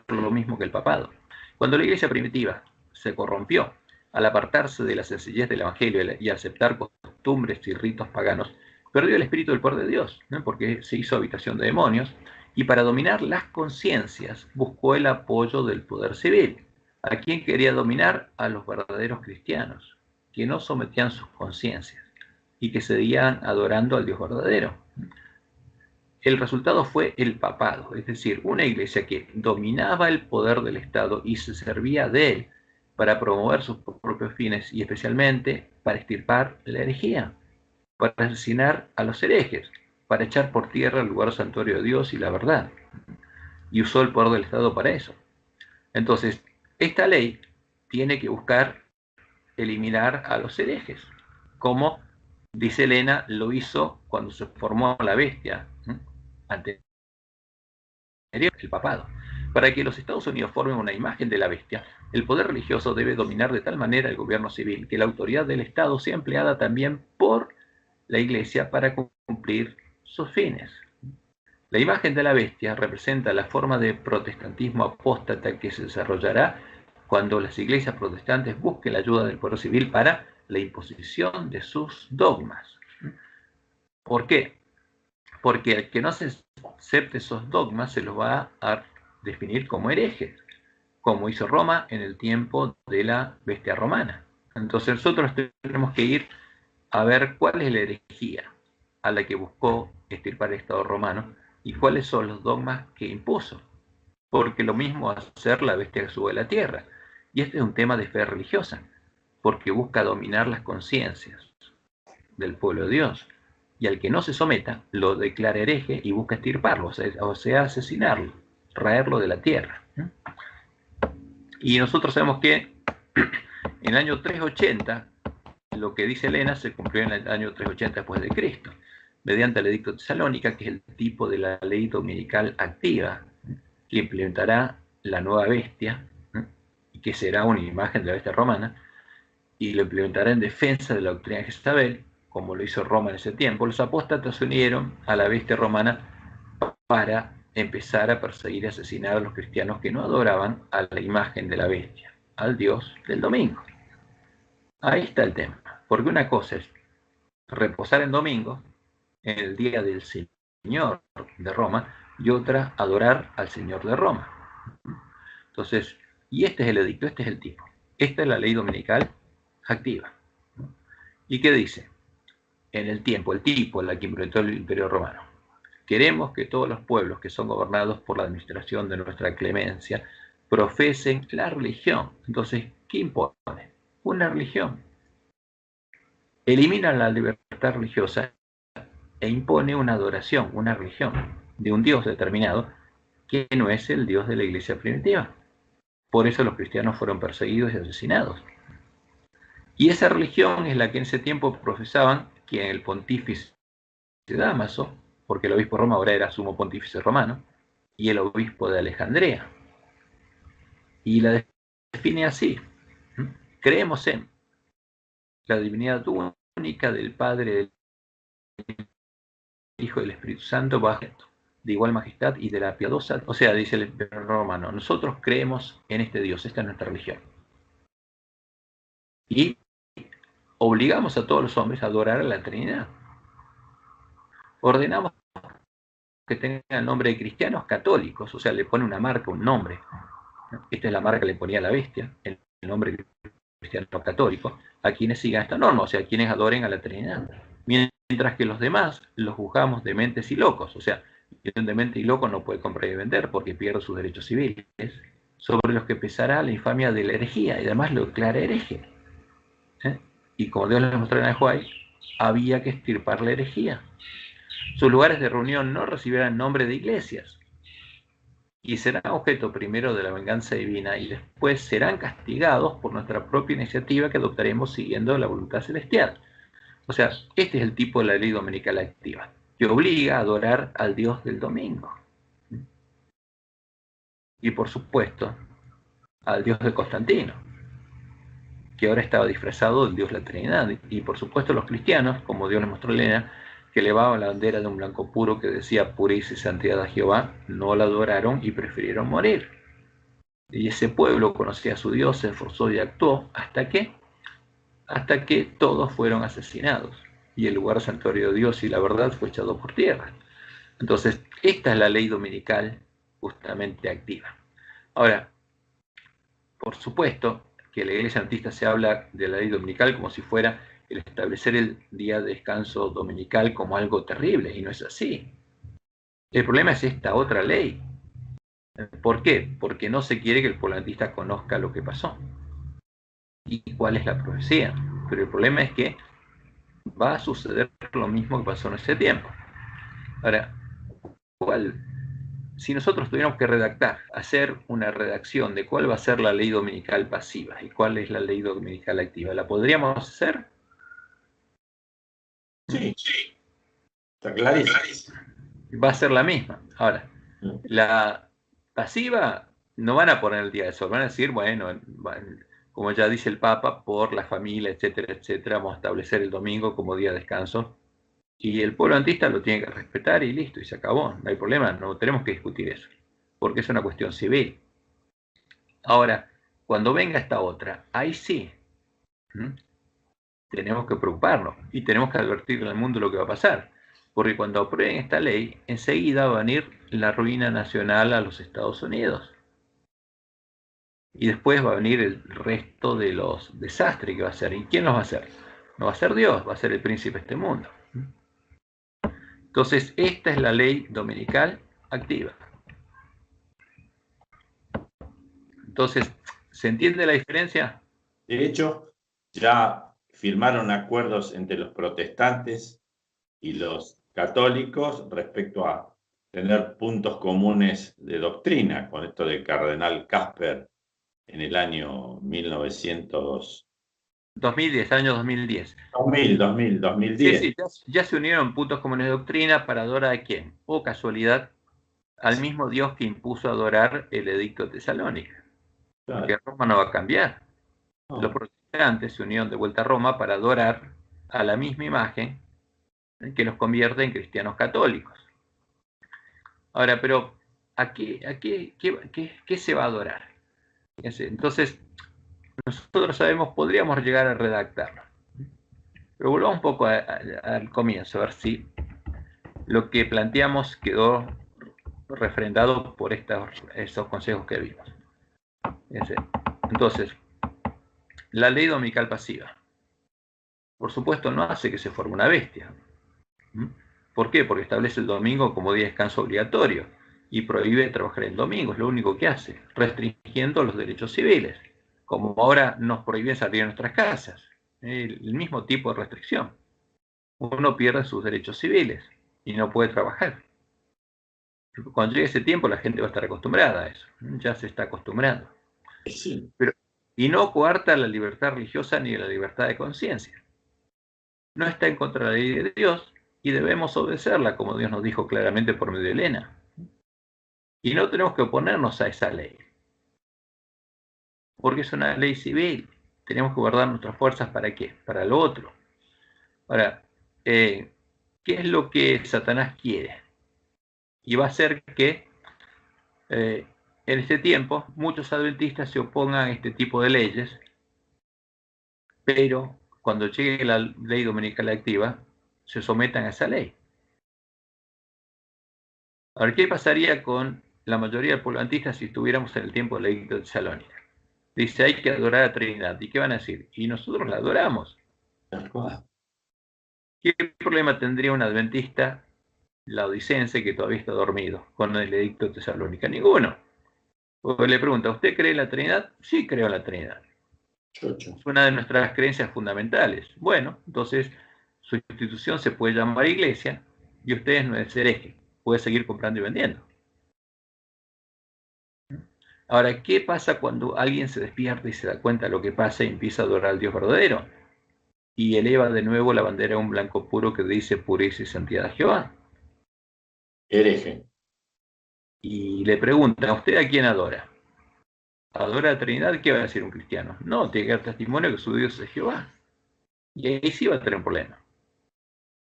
lo mismo que el papado. Cuando la iglesia primitiva se corrompió al apartarse de la sencillez del evangelio y aceptar costumbres y ritos paganos, perdió el espíritu del poder de Dios, ¿no? Porque se hizo habitación de demonios, y para dominar las conciencias buscó el apoyo del poder civil. ¿A quién quería dominar? A los verdaderos cristianos, que no sometían sus conciencias y que seguían adorando al Dios verdadero. El resultado fue el papado, es decir, una iglesia que dominaba el poder del Estado y se servía de él para promover sus propios fines y especialmente para extirpar la herejía, para asesinar a los herejes, para echar por tierra el lugar santuario de Dios y la verdad. Y usó el poder del Estado para eso. Entonces, esta ley tiene que buscar eliminar a los herejes, como dice Elena, lo hizo cuando se formó la bestia, anterior, el papado. Para que los Estados Unidos formen una imagen de la bestia, el poder religioso debe dominar de tal manera el gobierno civil que la autoridad del Estado sea empleada también por la Iglesia para cumplir sus fines. La imagen de la bestia representa la forma de protestantismo apóstata que se desarrollará cuando las iglesias protestantes busquen la ayuda del poder civil para la imposición de sus dogmas. ¿Por qué? Porque el que no se acepte esos dogmas se los va a definir como herejes, como hizo Roma en el tiempo de la bestia romana. Entonces nosotros tenemos que ir a ver cuál es la herejía a la que buscó extirpar el Estado romano y cuáles son los dogmas que impuso. Porque lo mismo va a hacer la bestia que sube a la tierra. Y este es un tema de fe religiosa, porque busca dominar las conciencias del pueblo de Dios. Y al que no se someta, lo declara hereje y busca extirparlo, o sea asesinarlo, traerlo de la tierra. Y nosotros sabemos que en el año 380, lo que dice Elena se cumplió en el año 380 después de Cristo, mediante el edicto de Tesalónica, que es el tipo de la ley dominical activa, que implementará la nueva bestia, y que será una imagen de la bestia romana, y lo implementará en defensa de la doctrina de Jezabel, como lo hizo Roma en ese tiempo. Los apóstatas se unieron a la bestia romana para empezar a perseguir y asesinar a los cristianos que no adoraban a la imagen de la bestia, al Dios del domingo. Ahí está el tema, porque una cosa es reposar en domingo, en el día del Señor de Roma, y otra adorar al Señor de Roma. Entonces, y este es el edicto, este es el tipo. Esta es la ley dominical activa. ¿Y qué dice? En el tiempo, el tipo, la que implementó el Imperio Romano. Queremos que todos los pueblos que son gobernados por la administración de nuestra clemencia profesen la religión. Entonces, ¿qué impone? Una religión. Elimina la libertad religiosa e impone una adoración, una religión de un Dios determinado que no es el Dios de la iglesia primitiva. Por eso los cristianos fueron perseguidos y asesinados. Y esa religión es la que en ese tiempo profesaban que el pontífice de Dámaso, porque el obispo de Roma ahora era sumo pontífice romano, y el obispo de Alejandría. Y la define así: creemos en la divinidad única del Padre, del Hijo y del Espíritu Santo, bajo de igual majestad y de la piadosa, o sea, dice el emperador romano, nosotros creemos en este Dios, esta es nuestra religión. Y obligamos a todos los hombres a adorar a la Trinidad. Ordenamos que tengan el nombre de cristianos católicos, o sea, le pone una marca, un nombre. Esta es la marca que le ponía a la bestia, el nombre cristiano católico, a quienes sigan esta norma, o sea, a quienes adoren a la Trinidad. Mientras que los demás los juzgamos dementes y locos, o sea, un demente y loco no puede comprar y vender porque pierde sus derechos civiles, sobre los que pesará la infamia de la herejía, y además lo declara hereje. Y como Dios les mostró en Ajuay, había que extirpar la herejía. Sus lugares de reunión no recibirán nombre de iglesias, y serán objeto primero de la venganza divina, y después serán castigados por nuestra propia iniciativa que adoptaremos siguiendo la voluntad celestial. O sea, este es el tipo de la ley dominical activa, que obliga a adorar al Dios del domingo. Y por supuesto, al Dios de Constantino, que ahora estaba disfrazado del Dios de la Trinidad. Y por supuesto los cristianos, como Dios les mostró a Elena, que elevaban la bandera de un blanco puro que decía pureza y santidad a Jehová, no la adoraron y prefirieron morir. Y ese pueblo conocía a su Dios, se esforzó y actuó, ¿hasta qué? Hasta que todos fueron asesinados y el lugar santuario de Dios y la verdad fue echado por tierra. Entonces, esta es la ley dominical justamente activa. Ahora, por supuesto que en la Iglesia Adventista se habla de la ley dominical como si fuera el establecer el día de descanso dominical como algo terrible, y no es así. El problema es esta otra ley. ¿Por qué? Porque no se quiere que el pueblo adventista conozca lo que pasó y cuál es la profecía. Pero el problema es que va a suceder lo mismo que pasó en ese tiempo. Ahora, si nosotros tuviéramos que redactar, hacer una redacción de cuál va a ser la ley dominical pasiva y cuál es la ley dominical activa, ¿la podríamos hacer? Sí, está clarísimo. Va a ser la misma. Ahora, la pasiva no van a poner el día de sol, van a decir, bueno, como ya dice el Papa, por la familia, etcétera, etcétera, vamos a establecer el domingo como día de descanso. Y el pueblo adventista lo tiene que respetar y listo, y se acabó. No hay problema, no tenemos que discutir eso, porque es una cuestión civil. Ahora, cuando venga esta otra, ahí sí, tenemos que preocuparnos y tenemos que advertir al mundo lo que va a pasar. Porque cuando aprueben esta ley, enseguida va a venir la ruina nacional a los Estados Unidos. Y después va a venir el resto de los desastres que va a hacer. ¿Y quién los va a hacer? No va a ser Dios, va a ser el príncipe de este mundo. Entonces, esta es la ley dominical activa. Entonces, ¿se entiende la diferencia? De hecho, ya firmaron acuerdos entre los protestantes y los católicos respecto a tener puntos comunes de doctrina, con esto del cardenal Casper en el año 2010, año 2010. 2010. Sí, ya se unieron puntos comunes de doctrina para adorar a quién. O casualidad, al mismo Dios que impuso adorar el edicto de Tesalónica. Claro. Que Roma no va a cambiar. No. Los protestantes se unieron de vuelta a Roma para adorar a la misma imagen que los convierte en cristianos católicos. Ahora, pero ¿qué se va a adorar? Entonces, nosotros sabemos, podríamos llegar a redactarlo. Pero volvamos un poco al comienzo, a ver si lo que planteamos quedó refrendado por esos consejos que vimos. Entonces, la ley dominical pasiva, por supuesto, no hace que se forme una bestia. ¿Por qué? Porque establece el domingo como día de descanso obligatorio y prohíbe trabajar el domingo, es lo único que hace, restringiendo los derechos civiles, como ahora nos prohíben salir de nuestras casas, el mismo tipo de restricción. Uno pierde sus derechos civiles y no puede trabajar. Cuando llegue ese tiempo la gente va a estar acostumbrada a eso, ya se está acostumbrando. Sí. Y no coarta la libertad religiosa ni la libertad de conciencia. No está en contra de la ley de Dios y debemos obedecerla, como Dios nos dijo claramente por medio de Elena. Y no tenemos que oponernos a esa ley, porque es una ley civil. Tenemos que guardar nuestras fuerzas ¿para qué? Para lo otro. Ahora, ¿qué es lo que Satanás quiere? Y va a hacer que en este tiempo muchos adventistas se opongan a este tipo de leyes, pero cuando llegue la ley dominical activa, se sometan a esa ley. Ahora, ¿qué pasaría con la mayoría del pueblo adventista si estuviéramos en el tiempo de la edicto de Tesalónica? Dice, hay que adorar a Trinidad. ¿Y qué van a decir? Y nosotros la adoramos. ¿Qué problema tendría un adventista laodicense que todavía está dormido con el edicto de Tesalónica? Ninguno. O le pregunta, ¿usted cree en la Trinidad? Sí, creo en la Trinidad. Es una de nuestras creencias fundamentales. Bueno, entonces su institución se puede llamar iglesia y usted no es hereje. Puede seguir comprando y vendiendo. Ahora, ¿qué pasa cuando alguien se despierta y se da cuenta de lo que pasa y empieza a adorar al Dios verdadero? Y eleva de nuevo la bandera a un blanco puro que dice pureza y santidad a Jehová. Hereje. Y le preguntan, ¿usted a quién adora? ¿Adora a la Trinidad? ¿Qué va a decir un cristiano? No, tiene que dar testimonio que su Dios es Jehová. Y ahí sí va a tener un problema.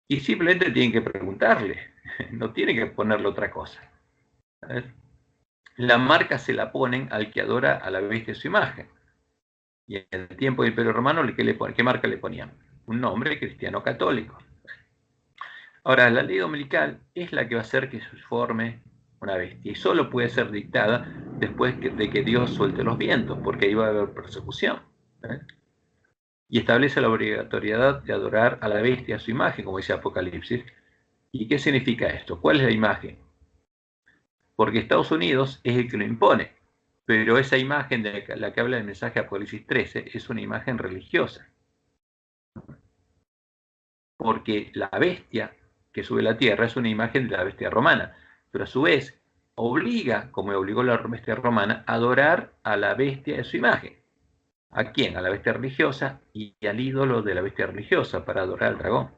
Y simplemente tienen que preguntarle, no tienen que ponerle otra cosa. ¿Sabes? La marca se la ponen al que adora a la bestia de su imagen. Y en el tiempo del Imperio Romano, ¿qué marca le ponían? Un nombre cristiano católico. Ahora, la ley dominical es la que va a hacer que se forme una bestia. Y solo puede ser dictada después de que Dios suelte los vientos, porque ahí va a haber persecución. Y establece la obligatoriedad de adorar a la bestia a su imagen, como dice Apocalipsis. ¿Y qué significa esto? ¿Cuál es la imagen? Porque Estados Unidos es el que lo impone, pero esa imagen de la que habla el mensaje de Apocalipsis 13 es una imagen religiosa. Porque la bestia que sube a la tierra es una imagen de la bestia romana, pero a su vez obliga, como obligó la bestia romana, a adorar a la bestia de su imagen. ¿A quién? A la bestia religiosa y al ídolo de la bestia religiosa para adorar al dragón.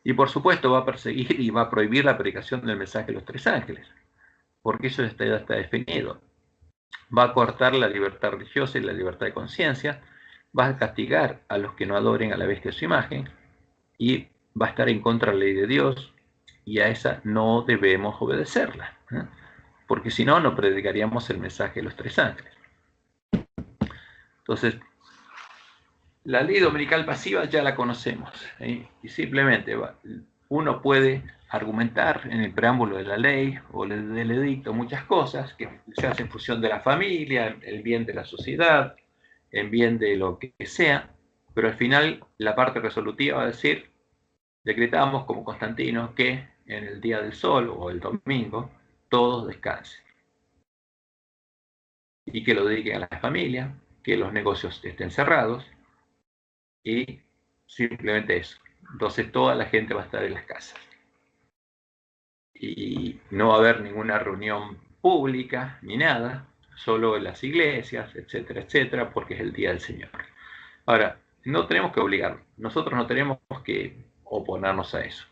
Y por supuesto va a perseguir y va a prohibir la predicación del mensaje de los tres ángeles, porque eso ya está definido. Va a cortar la libertad religiosa y la libertad de conciencia, va a castigar a los que no adoren a la bestia de su imagen y va a estar en contra de la ley de Dios y a esa no debemos obedecerla, porque si no, no predicaríamos el mensaje de los tres ángeles. Entonces, la ley dominical pasiva ya la conocemos, y simplemente uno puede argumentar en el preámbulo de la ley o del edicto muchas cosas que se hacen en función de la familia, el bien de la sociedad, el bien de lo que sea, Pero al final la parte resolutiva va a decir, decretamos como Constantino que en el día del sol o el domingo todos descansen y que lo dediquen a la familia, que los negocios estén cerrados y simplemente eso. Entonces toda la gente va a estar en las casas y no va a haber ninguna reunión pública ni nada, solo en las iglesias, etcétera, etcétera, porque es el día del Señor. Ahora, no tenemos que obligarnos, nosotros no tenemos que oponernos a eso.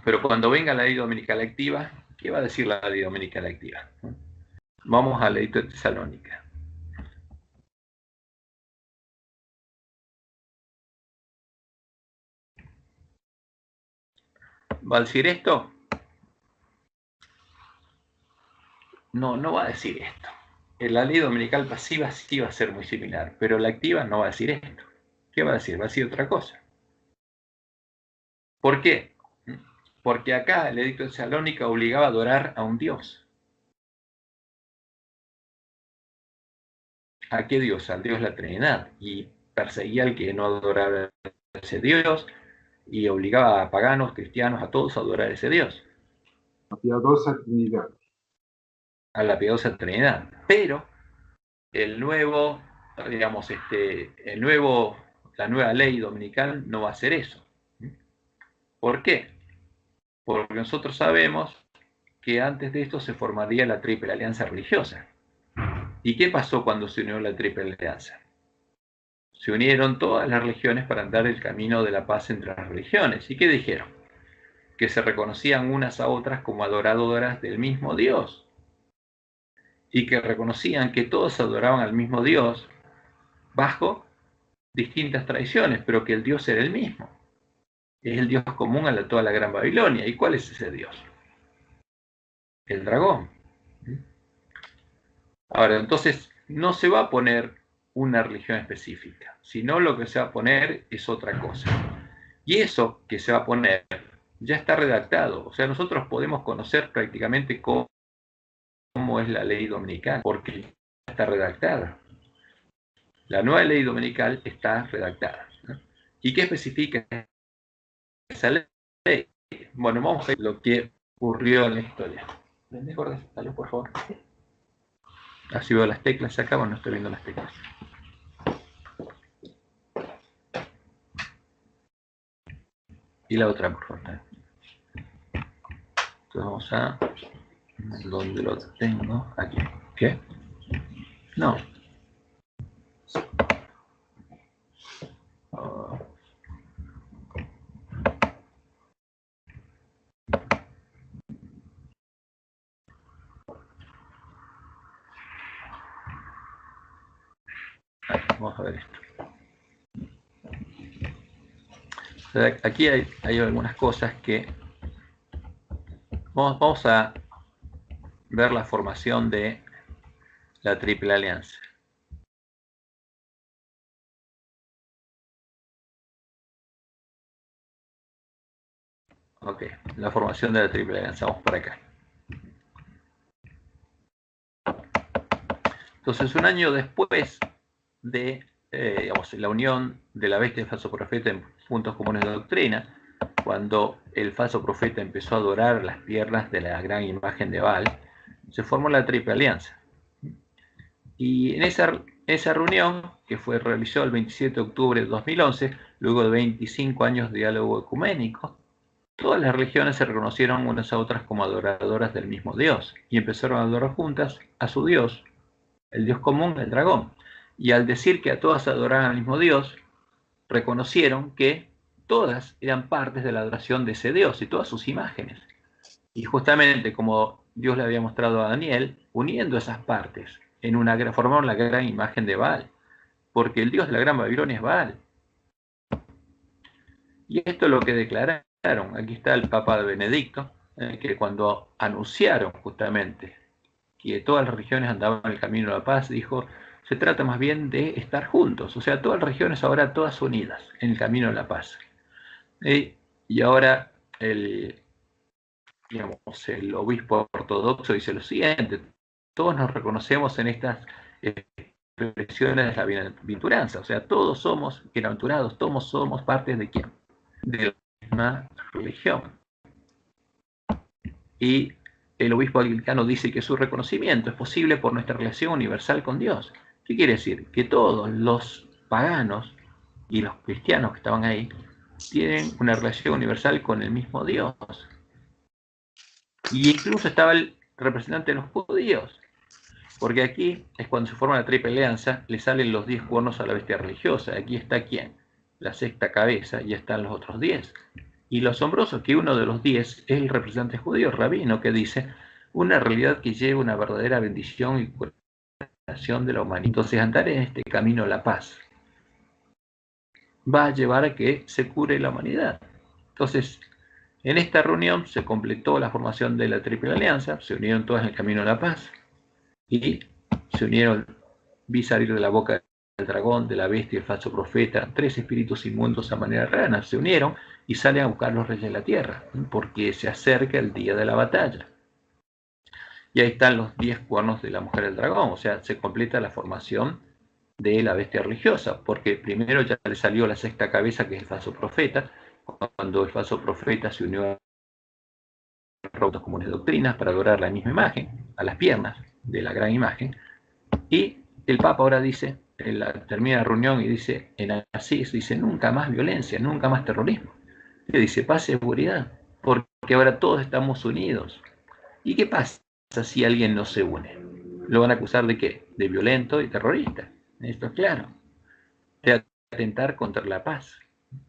Pero cuando venga la ley dominical activa, ¿qué va a decir la ley dominical activa? Vamos al edicto de Tesalónica. ¿Va a decir esto? No, no va a decir esto. En la ley dominical pasiva sí va a ser muy similar, pero la activa no va a decir esto. ¿Qué va a decir? Va a decir otra cosa. ¿Por qué? Porque acá el edicto de Tesalónica obligaba a adorar a un Dios. ¿A qué Dios? Al Dios de la Trinidad. Y perseguía al que no adorara a ese Dios y obligaba a paganos, cristianos, a todos a adorar a ese Dios. La piadosa Trinidad. A la piadosa Trinidad. Pero el nuevo, digamos, la nueva ley dominical no va a hacer eso. ¿Por qué? Porque nosotros sabemos que antes de esto se formaría la Triple Alianza Religiosa. ¿Y qué pasó cuando se unió la Triple Alianza? Se unieron todas las religiones para andar el camino de la paz entre las religiones. ¿Y qué dijeron? Que se reconocían unas a otras como adoradoras del mismo Dios. Y que reconocían que todos adoraban al mismo Dios bajo distintas tradiciones, pero que el Dios era el mismo. Es el Dios común a toda la Gran Babilonia. ¿Y cuál es ese Dios? El dragón. Ahora, entonces, no se va a poner una religión específica, sino lo que se va a poner es otra cosa. Y eso que se va a poner ya está redactado. O sea, nosotros podemos conocer prácticamente cómo es la ley dominical, porque ya está redactada. La nueva ley dominical está redactada. ¿Y qué especifica esa ley? Bueno, vamos a ver lo que ocurrió en la historia. ¿Prende, Jorge? Dale, por favor. Así veo las teclas acá, bueno, no estoy viendo las teclas. Y la otra, por favor. Entonces vamos a... ¿Dónde lo tengo? Aquí. ¿Qué? No. Vamos a ver esto. Aquí hay algunas cosas que... Vamos a ver la formación de la Triple Alianza. Ok, la formación de la Triple Alianza. Vamos para acá. Entonces, un año después de digamos, la unión de la bestia y el falso profeta en puntos comunes de doctrina, cuando el falso profeta empezó a adorar las piernas de la gran imagen de Baal, se formó la Triple Alianza. Y en esa reunión, que realizó el 27 de octubre de 2011, luego de 25 años de diálogo ecuménico, todas las religiones se reconocieron unas a otras como adoradoras del mismo Dios y empezaron a adorar juntas a su Dios, el Dios común, el dragón. Y al decir que a todas adoraban al mismo Dios, reconocieron que todas eran partes de la adoración de ese Dios y todas sus imágenes. Y justamente como Dios le había mostrado a Daniel, uniendo esas partes, formaron la gran imagen de Baal, porque el Dios de la Gran Babilonia es Baal. Y esto es lo que declararon. Aquí está el Papa Benedicto, que cuando anunciaron justamente que todas las religiones andaban en el camino de la paz, dijo, se trata más bien de estar juntos, o sea, todas las religiones ahora todas unidas en el camino de la paz. Y ahora el obispo ortodoxo dice lo siguiente: todos nos reconocemos en estas expresiones de la bienaventuranza. O sea, todos somos bienaventurados, todos somos partes de ¿quién? De la misma religión. Y el obispo anglicano dice que su reconocimiento es posible por nuestra relación universal con Dios. ¿Qué quiere decir? Que todos los paganos y los cristianos que estaban ahí tienen una relación universal con el mismo Dios. Y incluso estaba el representante de los judíos, porque aquí es cuando se forma la triple alianza, le salen los 10 cuernos a la bestia religiosa. Aquí está ¿quién? La sexta cabeza, y están los otros 10. Y lo asombroso es que uno de los 10 es el representante judío, rabino, que dice una realidad que lleva una verdadera bendición y curación de la humanidad. Entonces andar en este camino a la paz va a llevar a que se cure la humanidad. Entonces, en esta reunión se completó la formación de la Triple Alianza, se unieron todas en el camino a la paz, y se unieron, vi salir de la boca del dragón, de la bestia y el falso profeta, 3 espíritus inmundos a manera rana, se unieron y salen a buscar los reyes de la tierra, porque se acerca el día de la batalla. Y ahí están los 10 cuernos de la mujer del dragón, o sea, se completa la formación de la bestia religiosa, porque primero ya le salió la sexta cabeza, que es el falso profeta, cuando el falso profeta se unió a las comunes doctrinas para adorar la misma imagen, a las piernas de la gran imagen, y el Papa ahora dice, termina la reunión y dice, en Asís, dice, nunca más violencia, nunca más terrorismo. Y dice, paz y seguridad, porque ahora todos estamos unidos. ¿Y qué pasa si alguien no se une? ¿Lo van a acusar de qué? De violento y terrorista. Esto es claro. De atentar contra la paz.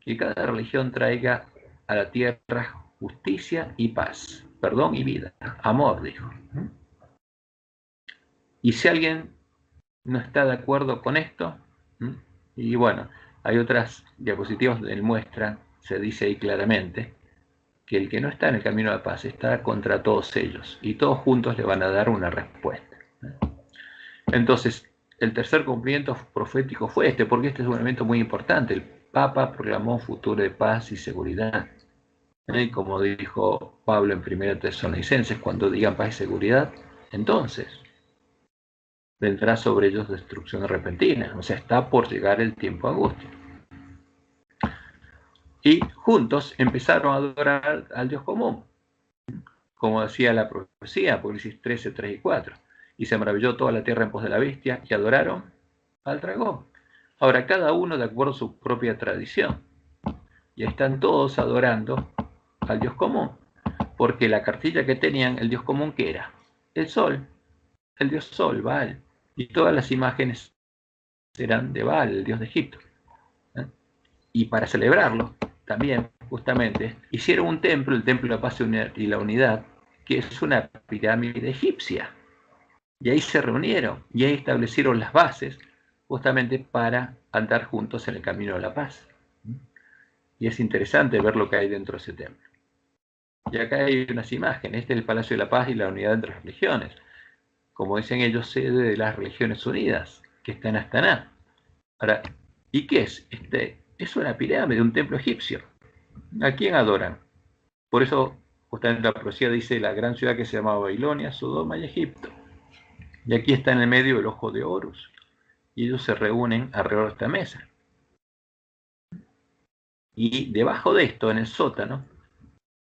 Que cada religión traiga a la tierra justicia y paz, perdón y vida, amor, dijo. Y si alguien no está de acuerdo con esto, y bueno, hay otras diapositivas donde muestran, se dice ahí claramente, que el que no está en el camino de la paz está contra todos ellos, y todos juntos le van a dar una respuesta. Entonces, el tercer cumplimiento profético fue este, porque este es un evento muy importante. El Papa proclamó un futuro de paz y seguridad. Como dijo Pablo en 1 Tesalonicenses, cuando digan paz y seguridad, entonces vendrá sobre ellos destrucción repentina. O sea, está por llegar el tiempo de angustia. Y juntos empezaron a adorar al Dios común, como decía la profecía, Apocalipsis 13, 3 y 4. Y se maravilló toda la tierra en pos de la bestia y adoraron al dragón. Ahora, cada uno de acuerdo a su propia tradición. Y están todos adorando al Dios común, porque la cartilla que tenían, el Dios común, ¿qué era? El sol, el Dios Sol, Baal. Y todas las imágenes eran de Baal, el Dios de Egipto. Y para celebrarlo, también, justamente, hicieron un templo, el Templo de la Paz y la Unidad, que es una pirámide egipcia. Y ahí se reunieron, y ahí establecieron las bases, justamente para andar juntos en el camino de la paz. Y es interesante ver lo que hay dentro de ese templo. Y acá hay unas imágenes. Este es el Palacio de la Paz y la Unidad entre las religiones. Como dicen ellos, sede de las Religiones Unidas, que está en Astaná. Ahora, ¿y qué es? Es una pirámide, un templo egipcio. ¿A quién adoran? Por eso, justamente la profecía dice la gran ciudad que se llamaba Babilonia, Sodoma y Egipto. Y aquí está en el medio el ojo de Horus. Y ellos se reúnen alrededor de esta mesa. Y debajo de esto, en el sótano,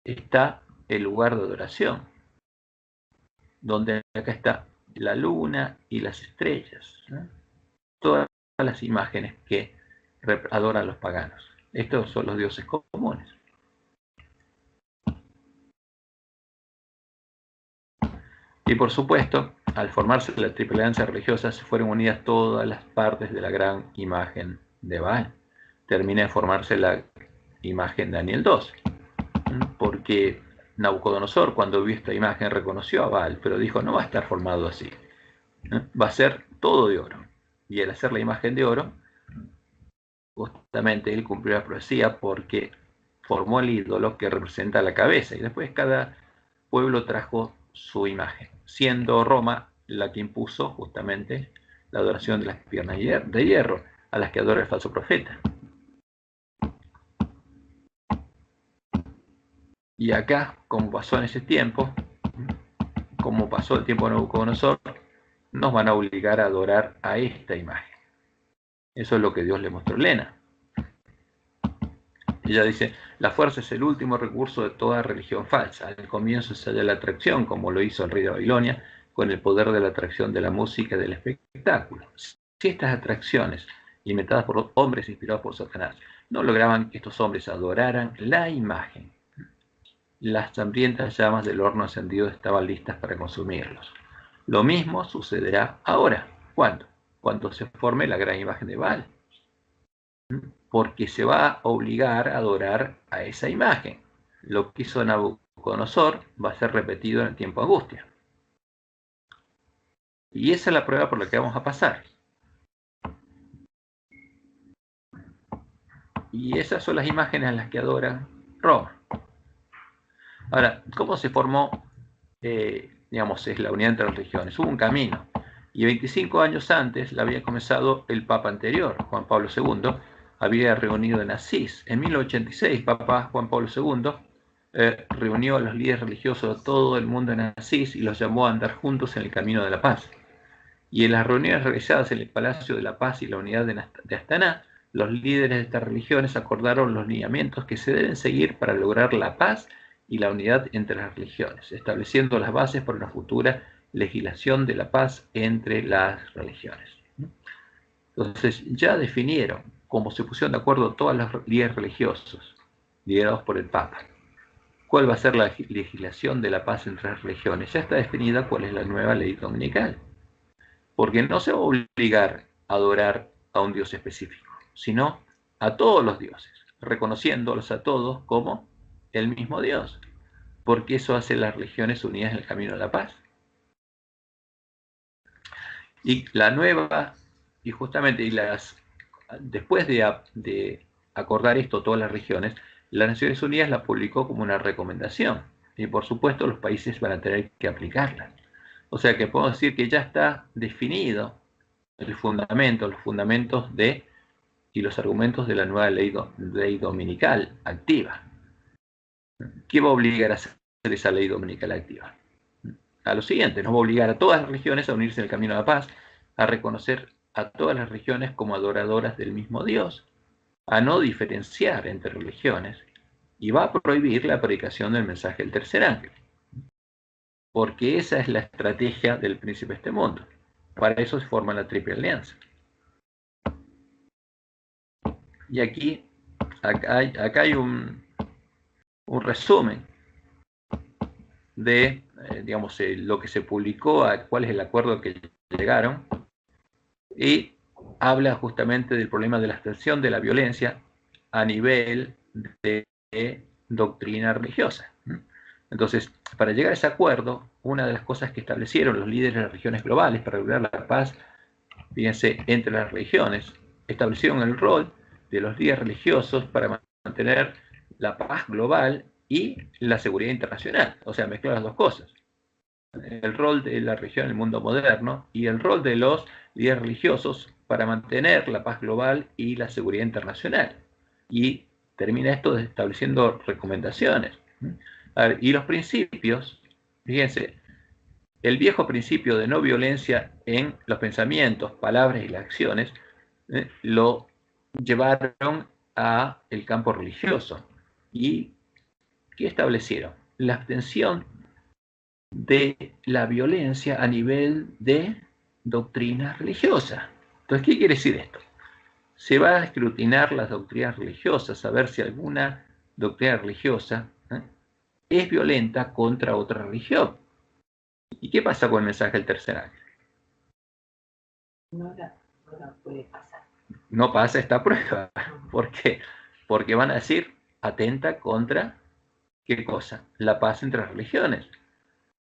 está el lugar de adoración, donde acá está la luna y las estrellas, ¿no? Todas las imágenes que adoran los paganos. Estos son los dioses comunes. Y por supuesto, al formarse la triple alianza religiosa, se fueron unidas todas las partes de la gran imagen de Baal. Termina de formarse la imagen de Daniel 2, porque Nabucodonosor, cuando vio esta imagen, reconoció a Baal, pero dijo, no va a estar formado así, va a ser todo de oro. Y al hacer la imagen de oro, justamente él cumplió la profecía porque formó el ídolo que representa la cabeza, y después cada pueblo trajo su imagen, siendo Roma la que impuso justamente la adoración de las piernas de hierro, a las que adora el falso profeta. Y acá, como pasó en ese tiempo, como pasó el tiempo de Nabucodonosor, nos van a obligar a adorar a esta imagen. Eso es lo que Dios le mostró a Elena. Ella dice, la fuerza es el último recurso de toda religión falsa. Al comienzo se halla la atracción, como lo hizo el rey de Babilonia, con el poder de la atracción de la música y del espectáculo. Si estas atracciones, inventadas por hombres inspirados por Satanás, no lograban que estos hombres adoraran la imagen, las hambrientas llamas del horno encendido estaban listas para consumirlos. Lo mismo sucederá ahora. ¿Cuándo? Cuando se forme la gran imagen de Baal. Porque se va a obligar a adorar a esa imagen. Lo que hizo Nabucodonosor va a ser repetido en el tiempo de angustia. Y esa es la prueba por la que vamos a pasar. Y esas son las imágenes a las que adora Roma. Ahora, ¿cómo se formó, digamos, es la unidad entre religiones? Hubo un camino. Y 25 años antes la había comenzado el Papa anterior, Juan Pablo II, había reunido en Asís. En 1986, Papa Juan Pablo II reunió a los líderes religiosos de todo el mundo en Asís y los llamó a andar juntos en el camino de la paz. Y en las reuniones realizadas en el Palacio de la Paz y la Unidad de Astaná, los líderes de estas religiones acordaron los lineamientos que se deben seguir para lograr la paz y la unidad entre las religiones, estableciendo las bases para una futura legislación de la paz entre las religiones. Entonces ya definieron, como se pusieron de acuerdo todos los líderes religiosos, liderados por el Papa, cuál va a ser la legislación de la paz entre las religiones. Ya está definida cuál es la nueva ley dominical. Porque no se va a obligar a adorar a un Dios específico, sino a todos los dioses, reconociéndolos a todos como el mismo Dios, porque eso hace las religiones unidas en el camino de la paz. Y la nueva, y justamente después de acordar esto todas las religiones, las Naciones Unidas la publicó como una recomendación, y por supuesto los países van a tener que aplicarla. O sea que podemos decir que ya está definido los fundamentos y los argumentos de la nueva ley dominical activa. ¿Qué va a obligar a hacer esa ley dominical activa? A lo siguiente, nos va a obligar a todas las religiones a unirse en el camino de la paz, a reconocer a todas las religiones como adoradoras del mismo Dios, a no diferenciar entre religiones, y va a prohibir la predicación del mensaje del tercer ángel. Porque esa es la estrategia del príncipe de este mundo. Para eso se forma la Triple Alianza. Y acá hay un resumen de, digamos, lo que se publicó, cuál es el acuerdo que llegaron, y habla justamente del problema de la extensión de la violencia a nivel de doctrina religiosa. Entonces, para llegar a ese acuerdo, una de las cosas que establecieron los líderes de las religiones globales para lograr la paz, fíjense, entre las religiones, establecieron el rol de los líderes religiosos para mantener la paz global y la seguridad internacional. O sea, mezclar las dos cosas. El rol de la religión en el mundo moderno y el rol de los líderes religiosos para mantener la paz global y la seguridad internacional. Y termina esto estableciendo recomendaciones. A ver, y los principios, fíjense, el viejo principio de no violencia en los pensamientos, palabras y las acciones, lo llevaron a el campo religioso. ¿Y qué establecieron? La abstención de la violencia a nivel de doctrina religiosa. Entonces, ¿qué quiere decir esto? Se va a escrutinar las doctrinas religiosas, a ver si alguna doctrina religiosa es violenta contra otra religión. ¿Y qué pasa con el mensaje del tercer ángel? No puede pasar. No pasa esta prueba. ¿Por qué? Porque van a decir, atenta contra, ¿qué cosa? La paz entre las religiones.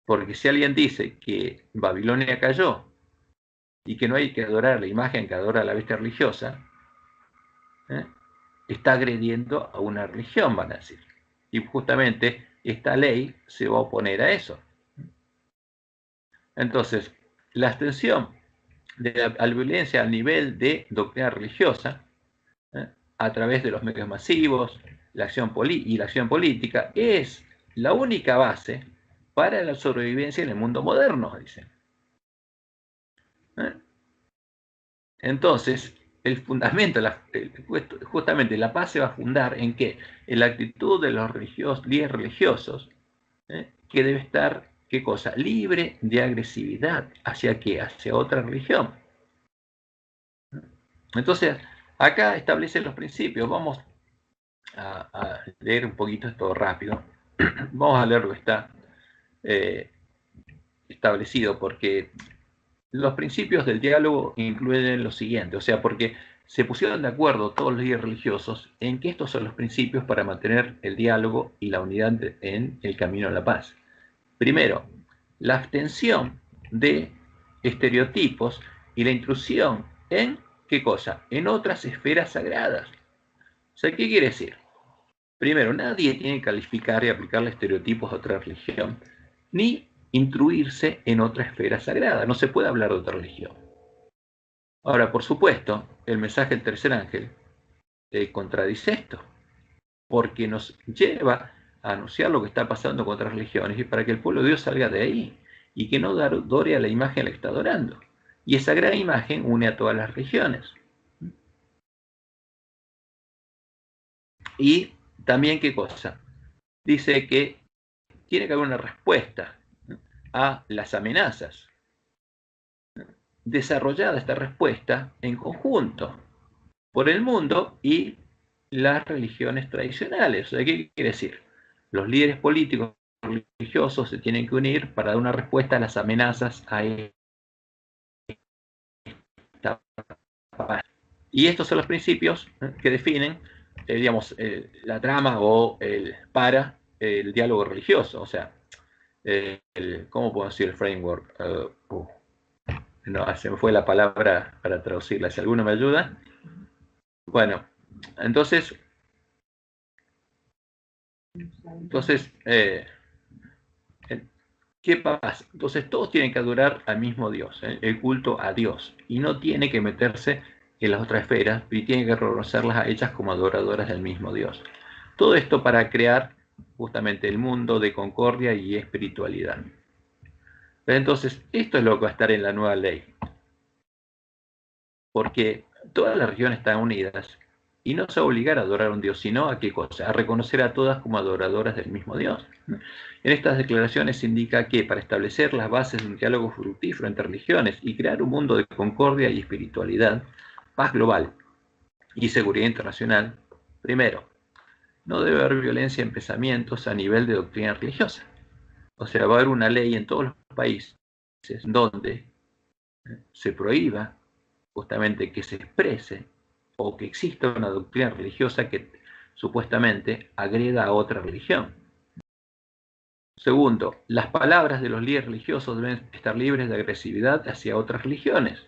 Porque si alguien dice que Babilonia cayó y que no hay que adorar la imagen que adora la bestia religiosa, está agrediendo a una religión, van a decir. Y justamente esta ley se va a oponer a eso. Entonces, la extensión de la violencia a nivel de doctrina religiosa, a través de los medios masivos, la acción política, es la única base para la sobrevivencia en el mundo moderno, dicen. ¿Eh? Entonces, el fundamento, justamente la paz se va a fundar en qué? En la actitud de los líderes religiosos, que debe estar, ¿qué cosa? Libre de agresividad. ¿Hacia qué? Hacia otra religión. Entonces, acá establecen los principios. Vamos a leer un poquito esto rápido. Vamos a leer lo que está establecido, porque los principios del diálogo incluyen lo siguiente, o sea, porque se pusieron de acuerdo todos los líderes religiosos en que estos son los principios para mantener el diálogo y la unidad en el camino a la paz. Primero, la abstención de estereotipos y la intrusión en, ¿qué cosa? En otras esferas sagradas. O sea, ¿qué quiere decir? Primero, nadie tiene que calificar y aplicarle estereotipos a otra religión, ni intruirse en otra esfera sagrada. No se puede hablar de otra religión. Ahora, por supuesto, el mensaje del tercer ángel contradice esto, porque nos lleva a anunciar lo que está pasando con otras religiones y para que el pueblo de Dios salga de ahí y que no adore a la imagen a la que está adorando. Y esa gran imagen une a todas las religiones. Y también, ¿qué cosa? Dice que tiene que haber una respuesta a las amenazas. Desarrollada esta respuesta en conjunto por el mundo y las religiones tradicionales. O sea, ¿qué quiere decir? Los líderes políticos religiosos se tienen que unir para dar una respuesta a las amenazas a esta paz. Y estos son los principios que definen, digamos, la trama o para el diálogo religioso. O sea, ¿cómo puedo decir el framework? No, se me fue la palabra para traducirla. Si alguno me ayuda. Bueno, entonces, ¿qué pasa? Entonces todos tienen que adorar al mismo Dios, el culto a Dios, y no tiene que meterse en las otras esferas, y tiene que reconocerlas a ellas como adoradoras del mismo Dios. Todo esto para crear justamente el mundo de concordia y espiritualidad. Entonces, esto es lo que va a estar en la nueva ley. Porque todas las religiones están unidas y no se va a obligar a adorar a un Dios, sino a qué cosa, a reconocer a todas como adoradoras del mismo Dios. En estas declaraciones se indica que para establecer las bases de un diálogo fructífero entre religiones y crear un mundo de concordia y espiritualidad, paz global y seguridad internacional, primero, no debe haber violencia en pensamientos a nivel de doctrina religiosa. O sea, va a haber una ley en todos los países donde se prohíba justamente que se exprese o que exista una doctrina religiosa que supuestamente agreda a otra religión. Segundo, las palabras de los líderes religiosos deben estar libres de agresividad hacia otras religiones.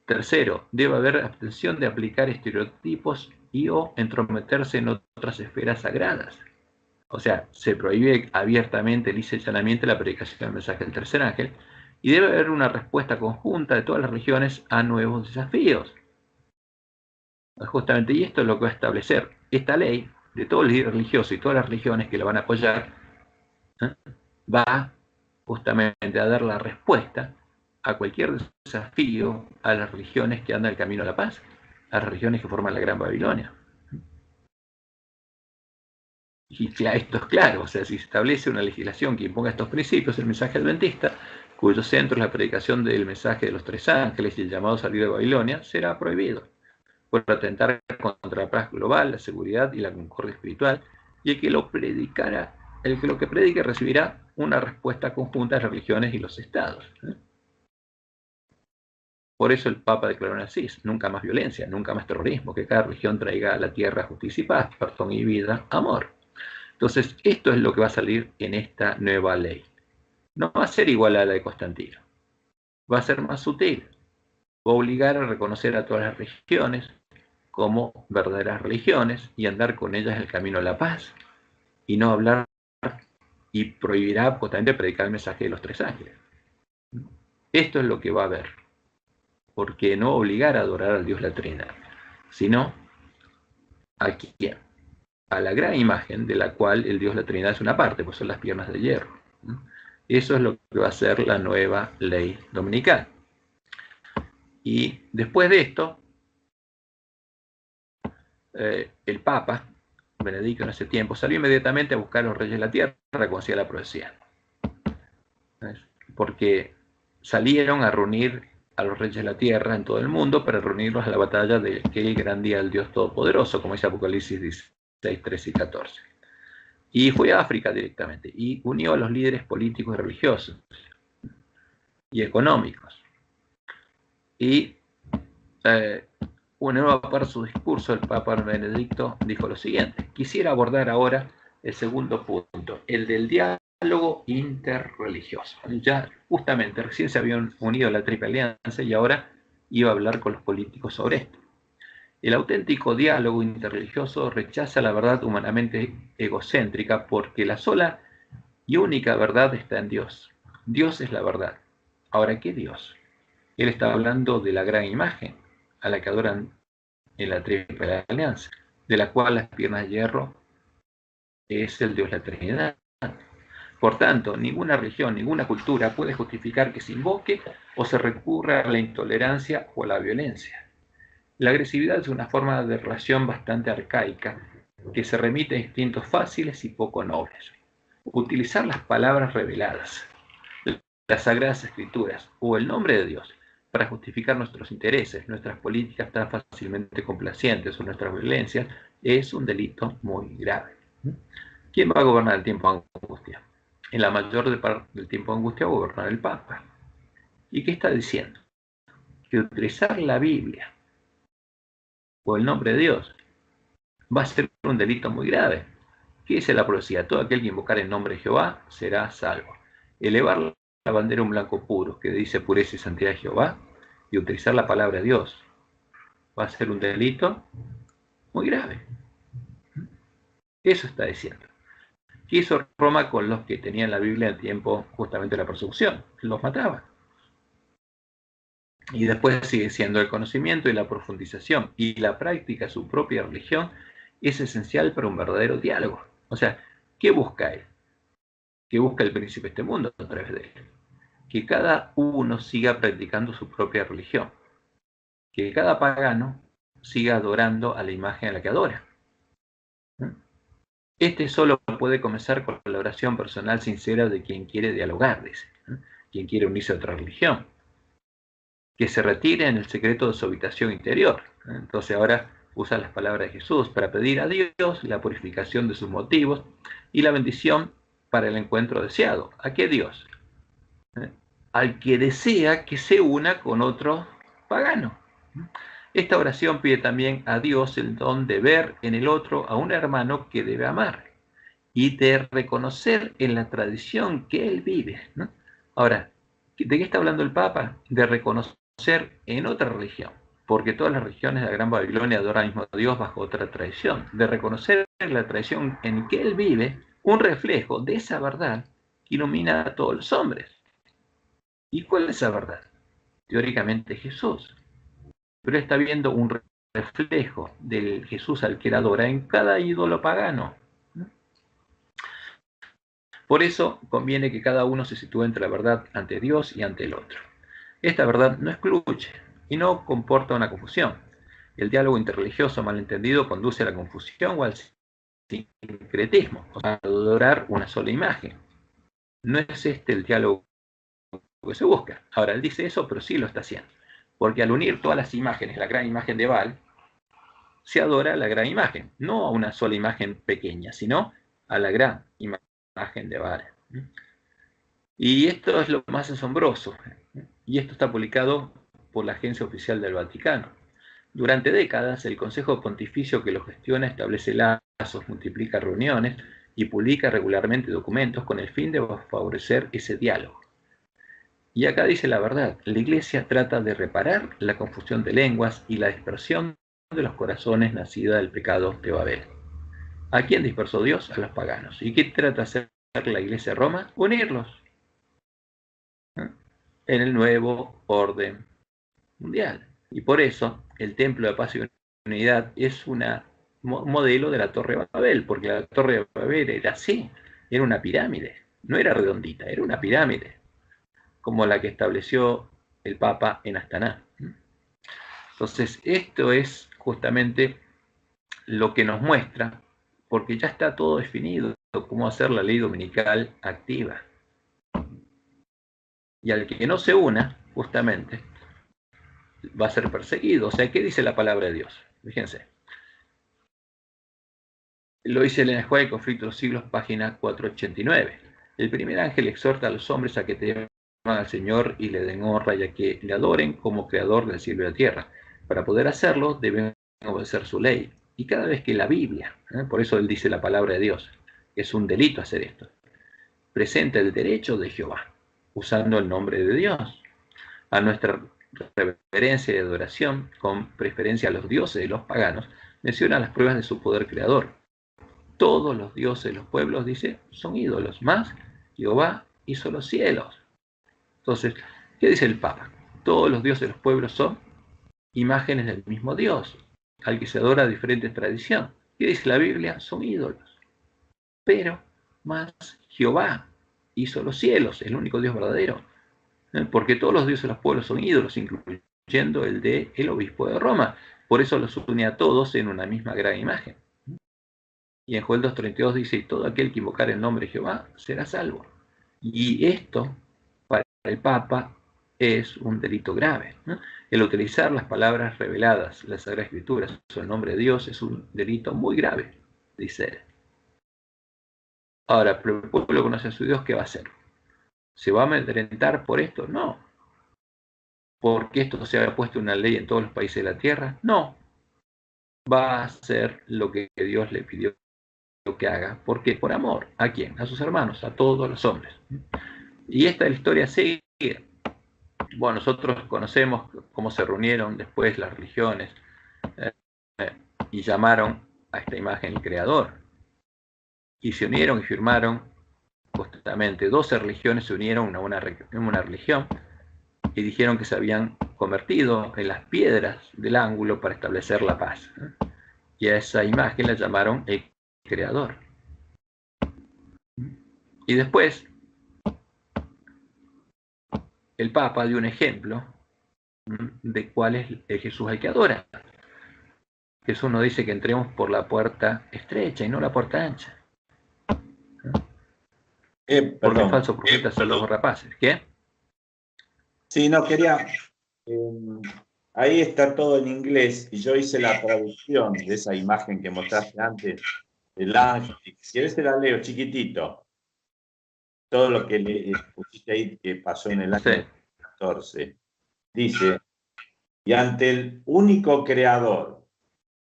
Tercero, debe haber abstención de aplicar estereotipos y o entrometerse en otras esferas sagradas. O sea, se prohíbe abiertamente, lisa y llanamente, la predicación del mensaje del tercer ángel, y debe haber una respuesta conjunta de todas las religiones a nuevos desafíos. Justamente, y esto es lo que va a establecer esta ley de todo el líder religioso y todas las religiones que la van a apoyar, va justamente a dar la respuesta a cualquier desafío a las religiones que andan el camino a la paz, a las religiones que forman la Gran Babilonia. Y esto es claro, o sea, si se establece una legislación que imponga estos principios, el mensaje adventista, cuyo centro es la predicación del mensaje de los tres ángeles y el llamado a salir de Babilonia, será prohibido por atentar contra la paz global, la seguridad y la concordia espiritual, y el que lo predique recibirá una respuesta conjunta de las religiones y los estados. Por eso el Papa declaró así: nunca más violencia, nunca más terrorismo, que cada religión traiga a la tierra justicia y paz, perdón y vida, amor. Entonces, esto es lo que va a salir en esta nueva ley. No va a ser igual a la de Constantino. Va a ser más sutil. Va a obligar a reconocer a todas las religiones como verdaderas religiones y andar con ellas el camino a la paz. Y no hablar y prohibirá justamente predicar el mensaje de los tres ángeles. Esto es lo que va a haber. Porque no obligar a adorar al Dios la Trinidad, sino a quién, a la gran imagen de la cual el Dios la Trinidad es una parte, pues son las piernas de hierro. Eso es lo que va a ser la nueva ley dominical. Y después de esto, el Papa, Benedicto en ese tiempo, salió inmediatamente a buscar a los reyes de la tierra, como decía la profecía. Porque salieron a reunir a los reyes de la tierra en todo el mundo para reunirlos a la batalla de aquel gran día del Dios Todopoderoso, como dice Apocalipsis 16, 13 y 14. Y fue a África directamente y unió a los líderes políticos y religiosos y económicos. Y una nueva parte de su discurso, el Papa Benedicto dijo lo siguiente: quisiera abordar ahora el segundo punto, el del diálogo interreligioso. Ya justamente recién se habían unido a la Triple Alianza y ahora iba a hablar con los políticos sobre esto. El auténtico diálogo interreligioso rechaza la verdad humanamente egocéntrica porque la sola y única verdad está en Dios. Dios es la verdad. Ahora, ¿qué Dios? Él está hablando de la gran imagen a la que adoran en la Triple Alianza, de la cual las piernas de hierro es el Dios de la Trinidad. Por tanto, ninguna religión, ninguna cultura puede justificar que se invoque o se recurra a la intolerancia o a la violencia. La agresividad es una forma de relación bastante arcaica que se remite a instintos fáciles y poco nobles. Utilizar las palabras reveladas, las sagradas escrituras o el nombre de Dios para justificar nuestros intereses, nuestras políticas tan fácilmente complacientes o nuestras violencias es un delito muy grave. ¿Quién va a gobernar el tiempo de angustia? En la mayor parte del tiempo de angustia va a gobernar el Papa. ¿Y qué está diciendo? Que utilizar la Biblia o el nombre de Dios va a ser un delito muy grave. ¿Qué dice la profecía? Todo aquel que invocar el nombre de Jehová será salvo. Elevar la bandera un blanco puro que dice pureza y santidad de Jehová y utilizar la palabra de Dios va a ser un delito muy grave. Eso está diciendo. ¿Qué hizo Roma con los que tenían la Biblia en el tiempo justamente de la persecución? Los mataba. Y después sigue siendo el conocimiento y la profundización y la práctica de su propia religión es esencial para un verdadero diálogo. O sea, ¿qué busca él? ¿Qué busca el príncipe de este mundo a través de él? Que cada uno siga practicando su propia religión. Que cada pagano siga adorando a la imagen a la que adora. Este solo puede comenzar con la oración personal sincera de quien quiere dialogar, dice, quien quiere unirse a otra religión. Que se retire en el secreto de su habitación interior. Entonces ahora usa las palabras de Jesús para pedir a Dios la purificación de sus motivos y la bendición para el encuentro deseado. ¿A qué Dios? Al que desea que se una con otro pagano. Esta oración pide también a Dios el don de ver en el otro a un hermano que debe amar y de reconocer en la tradición que él vive. Ahora, ¿de qué está hablando el Papa? De reconocer en otra religión, porque todas las religiones de la Gran Babilonia adoran al mismo Dios bajo otra tradición, de reconocer la tradición en que él vive un reflejo de esa verdad que ilumina a todos los hombres. ¿Y cuál es esa verdad? Teóricamente Jesús, pero está viendo un reflejo del Jesús al que él adora en cada ídolo pagano. Por eso conviene que cada uno se sitúe entre la verdad ante Dios y ante el otro. Esta verdad no excluye y no comporta una confusión. El diálogo interreligioso malentendido conduce a la confusión o al sincretismo, o sea, a adorar una sola imagen. No es este el diálogo que se busca. Ahora, él dice eso, pero sí lo está haciendo. Porque al unir todas las imágenes, la gran imagen de Baal, se adora a la gran imagen, no a una sola imagen pequeña, sino a la gran imagen de Baal. Y esto es lo más asombroso. Y esto está publicado por la Agencia Oficial del Vaticano. Durante décadas, el Consejo Pontificio que lo gestiona establece lazos, multiplica reuniones y publica regularmente documentos con el fin de favorecer ese diálogo. Y acá dice la verdad, la Iglesia trata de reparar la confusión de lenguas y la dispersión de los corazones nacida del pecado de Babel. ¿A quién dispersó Dios? A los paganos. ¿Y qué trata de hacer la Iglesia de Roma? Unirlos en el nuevo orden mundial. Y por eso el Templo de Paz y Unidad es un modelo de la Torre de Babel, porque la Torre de Babel era así, era una pirámide, no era redondita, era una pirámide, como la que estableció el Papa en Astana. Entonces, esto es justamente lo que nos muestra, porque ya está todo definido, cómo hacer la ley dominical activa. Y al que no se una, justamente, va a ser perseguido. O sea, ¿qué dice la palabra de Dios? Fíjense. Lo dice Elena White, Conflicto de los Siglos, página 489. El primer ángel exhorta a los hombres a que teman al Señor y le den honra y a que le adoren como creador del cielo y la tierra. Para poder hacerlo, deben obedecer su ley. Y cada vez que la Biblia, por eso él dice la palabra de Dios, es un delito hacer esto, presenta el derecho de Jehová, usando el nombre de Dios, a nuestra reverencia y adoración, con preferencia a los dioses de los paganos, menciona las pruebas de su poder creador. Todos los dioses de los pueblos, dice, son ídolos, más Jehová hizo los cielos. Entonces, ¿qué dice el Papa? Todos los dioses de los pueblos son imágenes del mismo Dios, al que se adora diferente tradición. ¿Qué dice la Biblia? Son ídolos. Pero más Jehová hizo los cielos, el único Dios verdadero. Porque todos los dioses de los pueblos son ídolos, incluyendo el de el obispo de Roma. Por eso los une a todos en una misma gran imagen. Y en Joel 2:32 dice, todo aquel que invocar el nombre de Jehová será salvo. Y esto, para el Papa, es un delito grave, ¿no? El utilizar las palabras reveladas, las Sagradas Escrituras, o el nombre de Dios, es un delito muy grave, dice él. Ahora, pero el pueblo conoce a su Dios, ¿qué va a hacer? ¿Se va a amedrentar por esto? No. ¿Porque esto se ha puesto una ley en todos los países de la tierra? No. Va a hacer lo que Dios le pidió que haga. ¿Por qué? Por amor. ¿A quién? A sus hermanos, a todos los hombres. Y esta historia sigue. Bueno, nosotros conocemos cómo se reunieron después las religiones y llamaron a esta imagen el Creador. Y se unieron y firmaron, justamente 12 religiones se unieron a una religión y dijeron que se habían convertido en las piedras del ángulo para establecer la paz. Y a esa imagen la llamaron el Creador. Y después, el Papa dio un ejemplo de cuál es el Jesús al que adora. Jesús nos dice que entremos por la puerta estrecha y no la puerta ancha. Porque el falso profeta son los rapaces. ¿Qué? Sí, no, quería... ahí está todo en inglés y yo hice la traducción de esa imagen que mostraste antes, el ángel. Si querés te la leo chiquitito. Todo lo que le pusiste ahí que pasó en el año 14. Dice, y ante el único creador,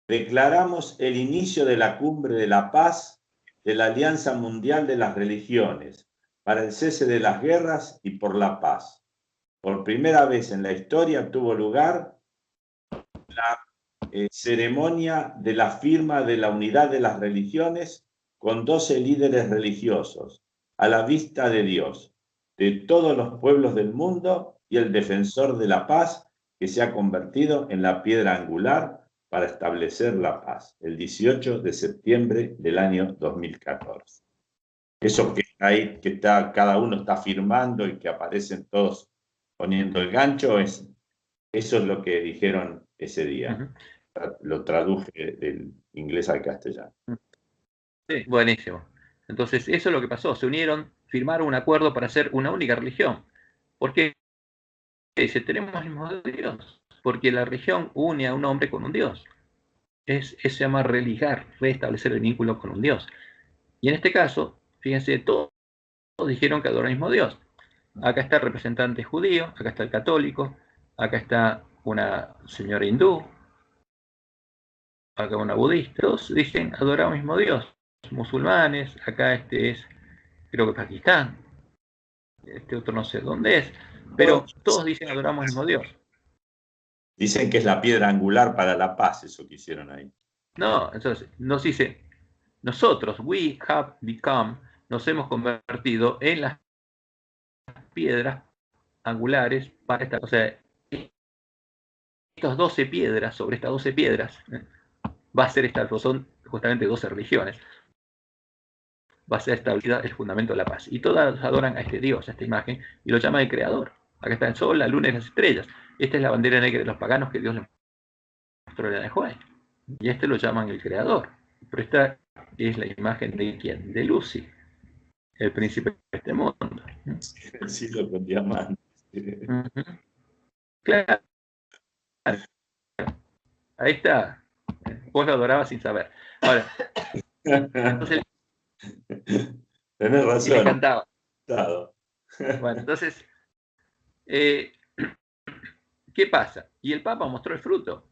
declaramos el inicio de la cumbre de la paz de la Alianza Mundial de las Religiones para el cese de las guerras y por la paz. Por primera vez en la historia tuvo lugar la ceremonia de la firma de la unidad de las religiones con 12 líderes religiosos a la vista de Dios, de todos los pueblos del mundo y el defensor de la paz que se ha convertido en la piedra angular para establecer la paz, el 18 de septiembre del año 2014. Eso que está ahí, que está, cada uno está firmando y que aparecen todos poniendo el gancho, eso es lo que dijeron ese día. Lo traduje del inglés al castellano. Sí, buenísimo. Entonces, eso es lo que pasó. Se unieron, firmaron un acuerdo para hacer una única religión. ¿Por qué? Dice, tenemos el mismo Dios. Porque la religión une a un hombre con un Dios. Eso se llama religar, restablecer el vínculo con un Dios. Y en este caso, fíjense, todos dijeron que adoran al mismo Dios. Acá está el representante judío, acá está el católico, acá está una señora hindú, acá una budista. Todos dicen adorar al mismo Dios. Musulmanes, acá este es, creo que Pakistán, este otro no sé dónde es, pero todos dicen adoramos al mismo Dios. Dicen que es la piedra angular para la paz, eso que hicieron ahí. No, entonces nos dice, nosotros, we have become, nos hemos convertido en las piedras angulares para esta, o sea, estas 12 piedras, sobre estas 12 piedras, va a ser esta, son justamente 12 religiones, va a ser establecida el fundamento de la paz. Y todas adoran a este Dios, a esta imagen, y lo llaman el Creador. Acá está el sol, la luna y las estrellas. Esta es la bandera negra de los paganos que Dios les mostró Elena de White. Y este lo llaman el creador. Pero esta es la imagen de ¿quién? De Lucy, el príncipe de este mundo. Sí, lo con diamantes. Claro. Ahí está. Vos lo adorabas sin saber. Ahora, entonces, Tenés y razón. le cantaba. Bueno, entonces, ¿qué pasa? Y el Papa mostró el fruto.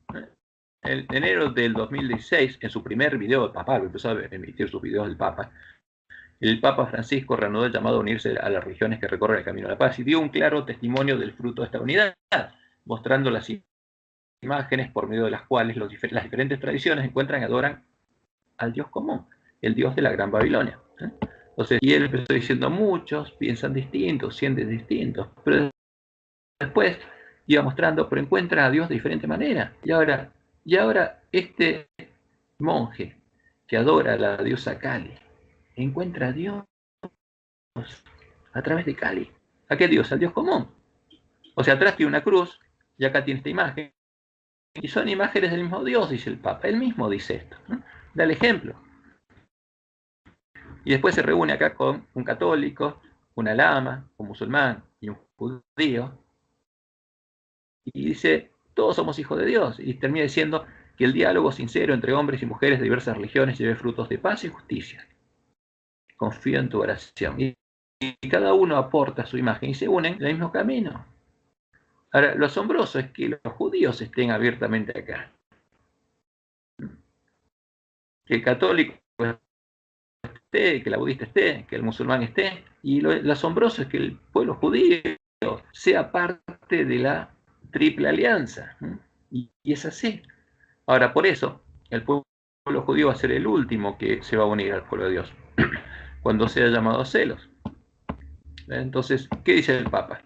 En enero del 2016, en su primer video del Papa, empezó a emitir sus videos del Papa, el Papa Francisco reanudó el llamado a unirse a las religiones que recorren el camino a la paz y dio un claro testimonio del fruto de esta unidad, mostrando las imágenes por medio de las cuales las diferentes tradiciones encuentran y adoran al Dios común, el Dios de la Gran Babilonia. Entonces, y él empezó diciendo, muchos piensan distintos, sienten distintos, pero después iba mostrando, pero encuentran a Dios de diferente manera. Y ahora este monje que adora a la diosa Kali, encuentra a Dios a través de Kali. ¿A qué Dios? Al Dios común. O sea, atrás tiene una cruz y acá tiene esta imagen. Y son imágenes del mismo Dios, dice el Papa. Él mismo dice esto. Da el ejemplo. Y después se reúne acá con un católico, una lama, un musulmán y un judío. Y dice, todos somos hijos de Dios. Y termina diciendo que el diálogo sincero entre hombres y mujeres de diversas religiones lleve frutos de paz y justicia. Confío en tu oración. Y cada uno aporta su imagen y se unen en el mismo camino. Ahora, lo asombroso es que los judíos estén abiertamente acá. Que el católico esté, que la budista esté, que el musulmán esté. Y lo asombroso es que el pueblo judío sea parte de la triple alianza. Y es así. Ahora, por eso, el pueblo judío va a ser el último que se va a unir al pueblo de Dios, cuando sea llamado a celos. Entonces, ¿qué dice el Papa?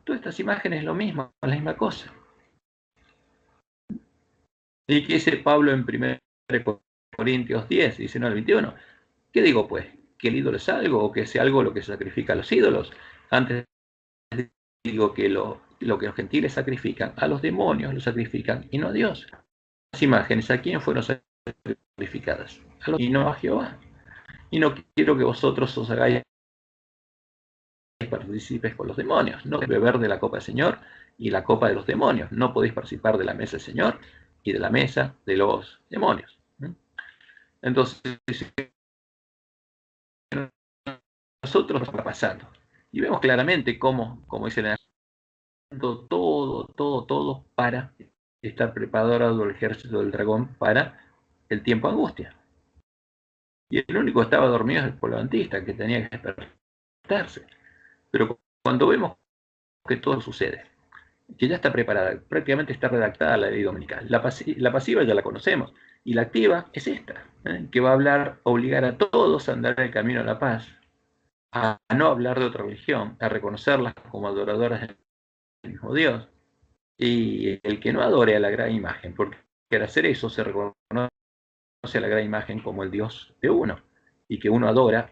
Todas estas imágenes es lo mismo, es la misma cosa. ¿Y qué dice Pablo en 1 Corintios 10, 19 al 21? ¿Qué digo pues? ¿Que el ídolo es algo o que sea algo lo que se sacrifica a los ídolos? Antes digo que lo que los gentiles sacrifican, a los demonios lo sacrifican y no a Dios. Las imágenes, ¿a quién fueron sacrificadas? Y no a Jehová. Y no quiero que vosotros os hagáis partícipes con los demonios. No podéis beber de la copa del Señor y la copa de los demonios. No podéis participar de la mesa del Señor y de la mesa de los demonios. Entonces, nosotros nos está pasando. Y vemos claramente cómo, como dice el todo para estar preparado el ejército del dragón para el tiempo de angustia. Y el único que estaba dormido es el pueblo adventista, que tenía que despertarse. Pero cuando vemos que todo sucede, que ya está preparada, prácticamente está redactada la ley dominical. La pasiva ya la conocemos, y la activa es esta, que va a obligar a todos a andar en el camino de la paz, a no hablar de otra religión, a reconocerlas como adoradoras del mismo Dios, y el que no adore a la gran imagen, porque al hacer eso se reconoce a la gran imagen como el Dios de uno, y que uno adora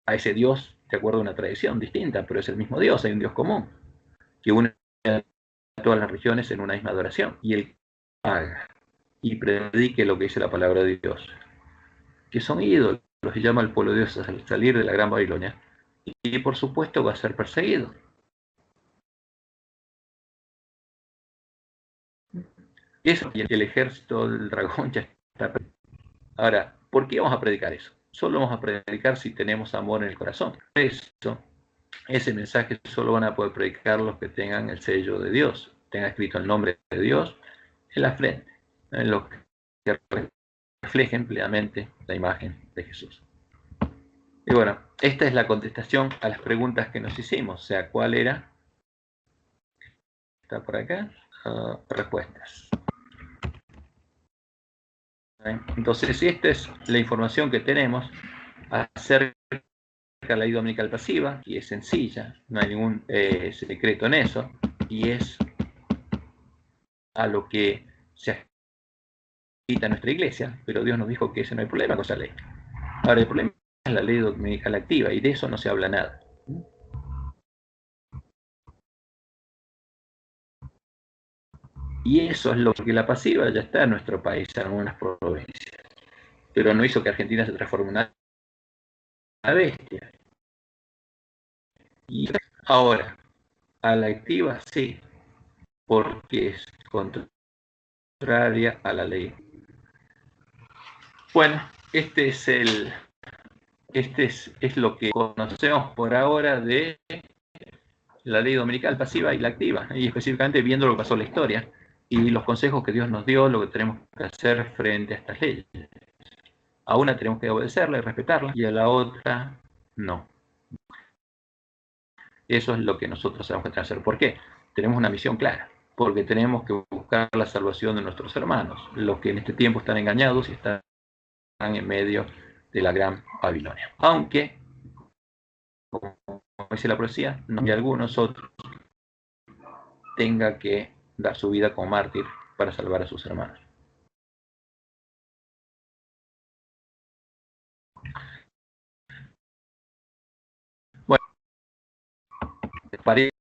a ese Dios de acuerdo a una tradición distinta, pero es el mismo Dios, hay un Dios común, que une a todas las religiones en una misma adoración, y el que haga y predique lo que dice la palabra de Dios, que son ídolos, y llama al pueblo de Dios a salir de la Gran Babilonia, y por supuesto va a ser perseguido. Eso, y el ejército del dragón ya está. Ahora, ¿por qué vamos a predicar eso? Solo vamos a predicar si tenemos amor en el corazón. Eso, ese mensaje solo van a poder predicar los que tengan el sello de Dios, tengan escrito el nombre de Dios en la frente, en lo que reflejen plenamente la imagen de Jesús. Y bueno, esta es la contestación a las preguntas que nos hicimos, o sea, ¿cuál era? Está por acá, respuestas. Entonces, esta es la información que tenemos acerca de la ley dominical pasiva, y es sencilla, no hay ningún secreto en eso, y es a lo que se agita en nuestra iglesia, pero Dios nos dijo que ese no hay problema con esa ley. Ahora, el problema es la ley dominical activa, y de eso no se habla nada. Y eso es lo que la pasiva ya está en nuestro país, en algunas provincias. Pero no hizo que Argentina se transforme en una bestia. Y ahora, a la activa sí, porque es contraria a la ley. Bueno, este es lo que conocemos por ahora de la ley dominical pasiva y la activa, y específicamente viendo lo que pasó en la historia y los consejos que Dios nos dio, lo que tenemos que hacer frente a estas leyes. A una tenemos que obedecerla y respetarla, y a la otra no. Eso es lo que nosotros tenemos que hacer. ¿Por qué? Tenemos una misión clara, porque tenemos que buscar la salvación de nuestros hermanos, los que en este tiempo están engañados y están en medio de la gran Babilonia. Aunque, como dice la profecía, no hay algunos otros tenga que dar su vida como mártir para salvar a sus hermanos. Bueno, ¿te parece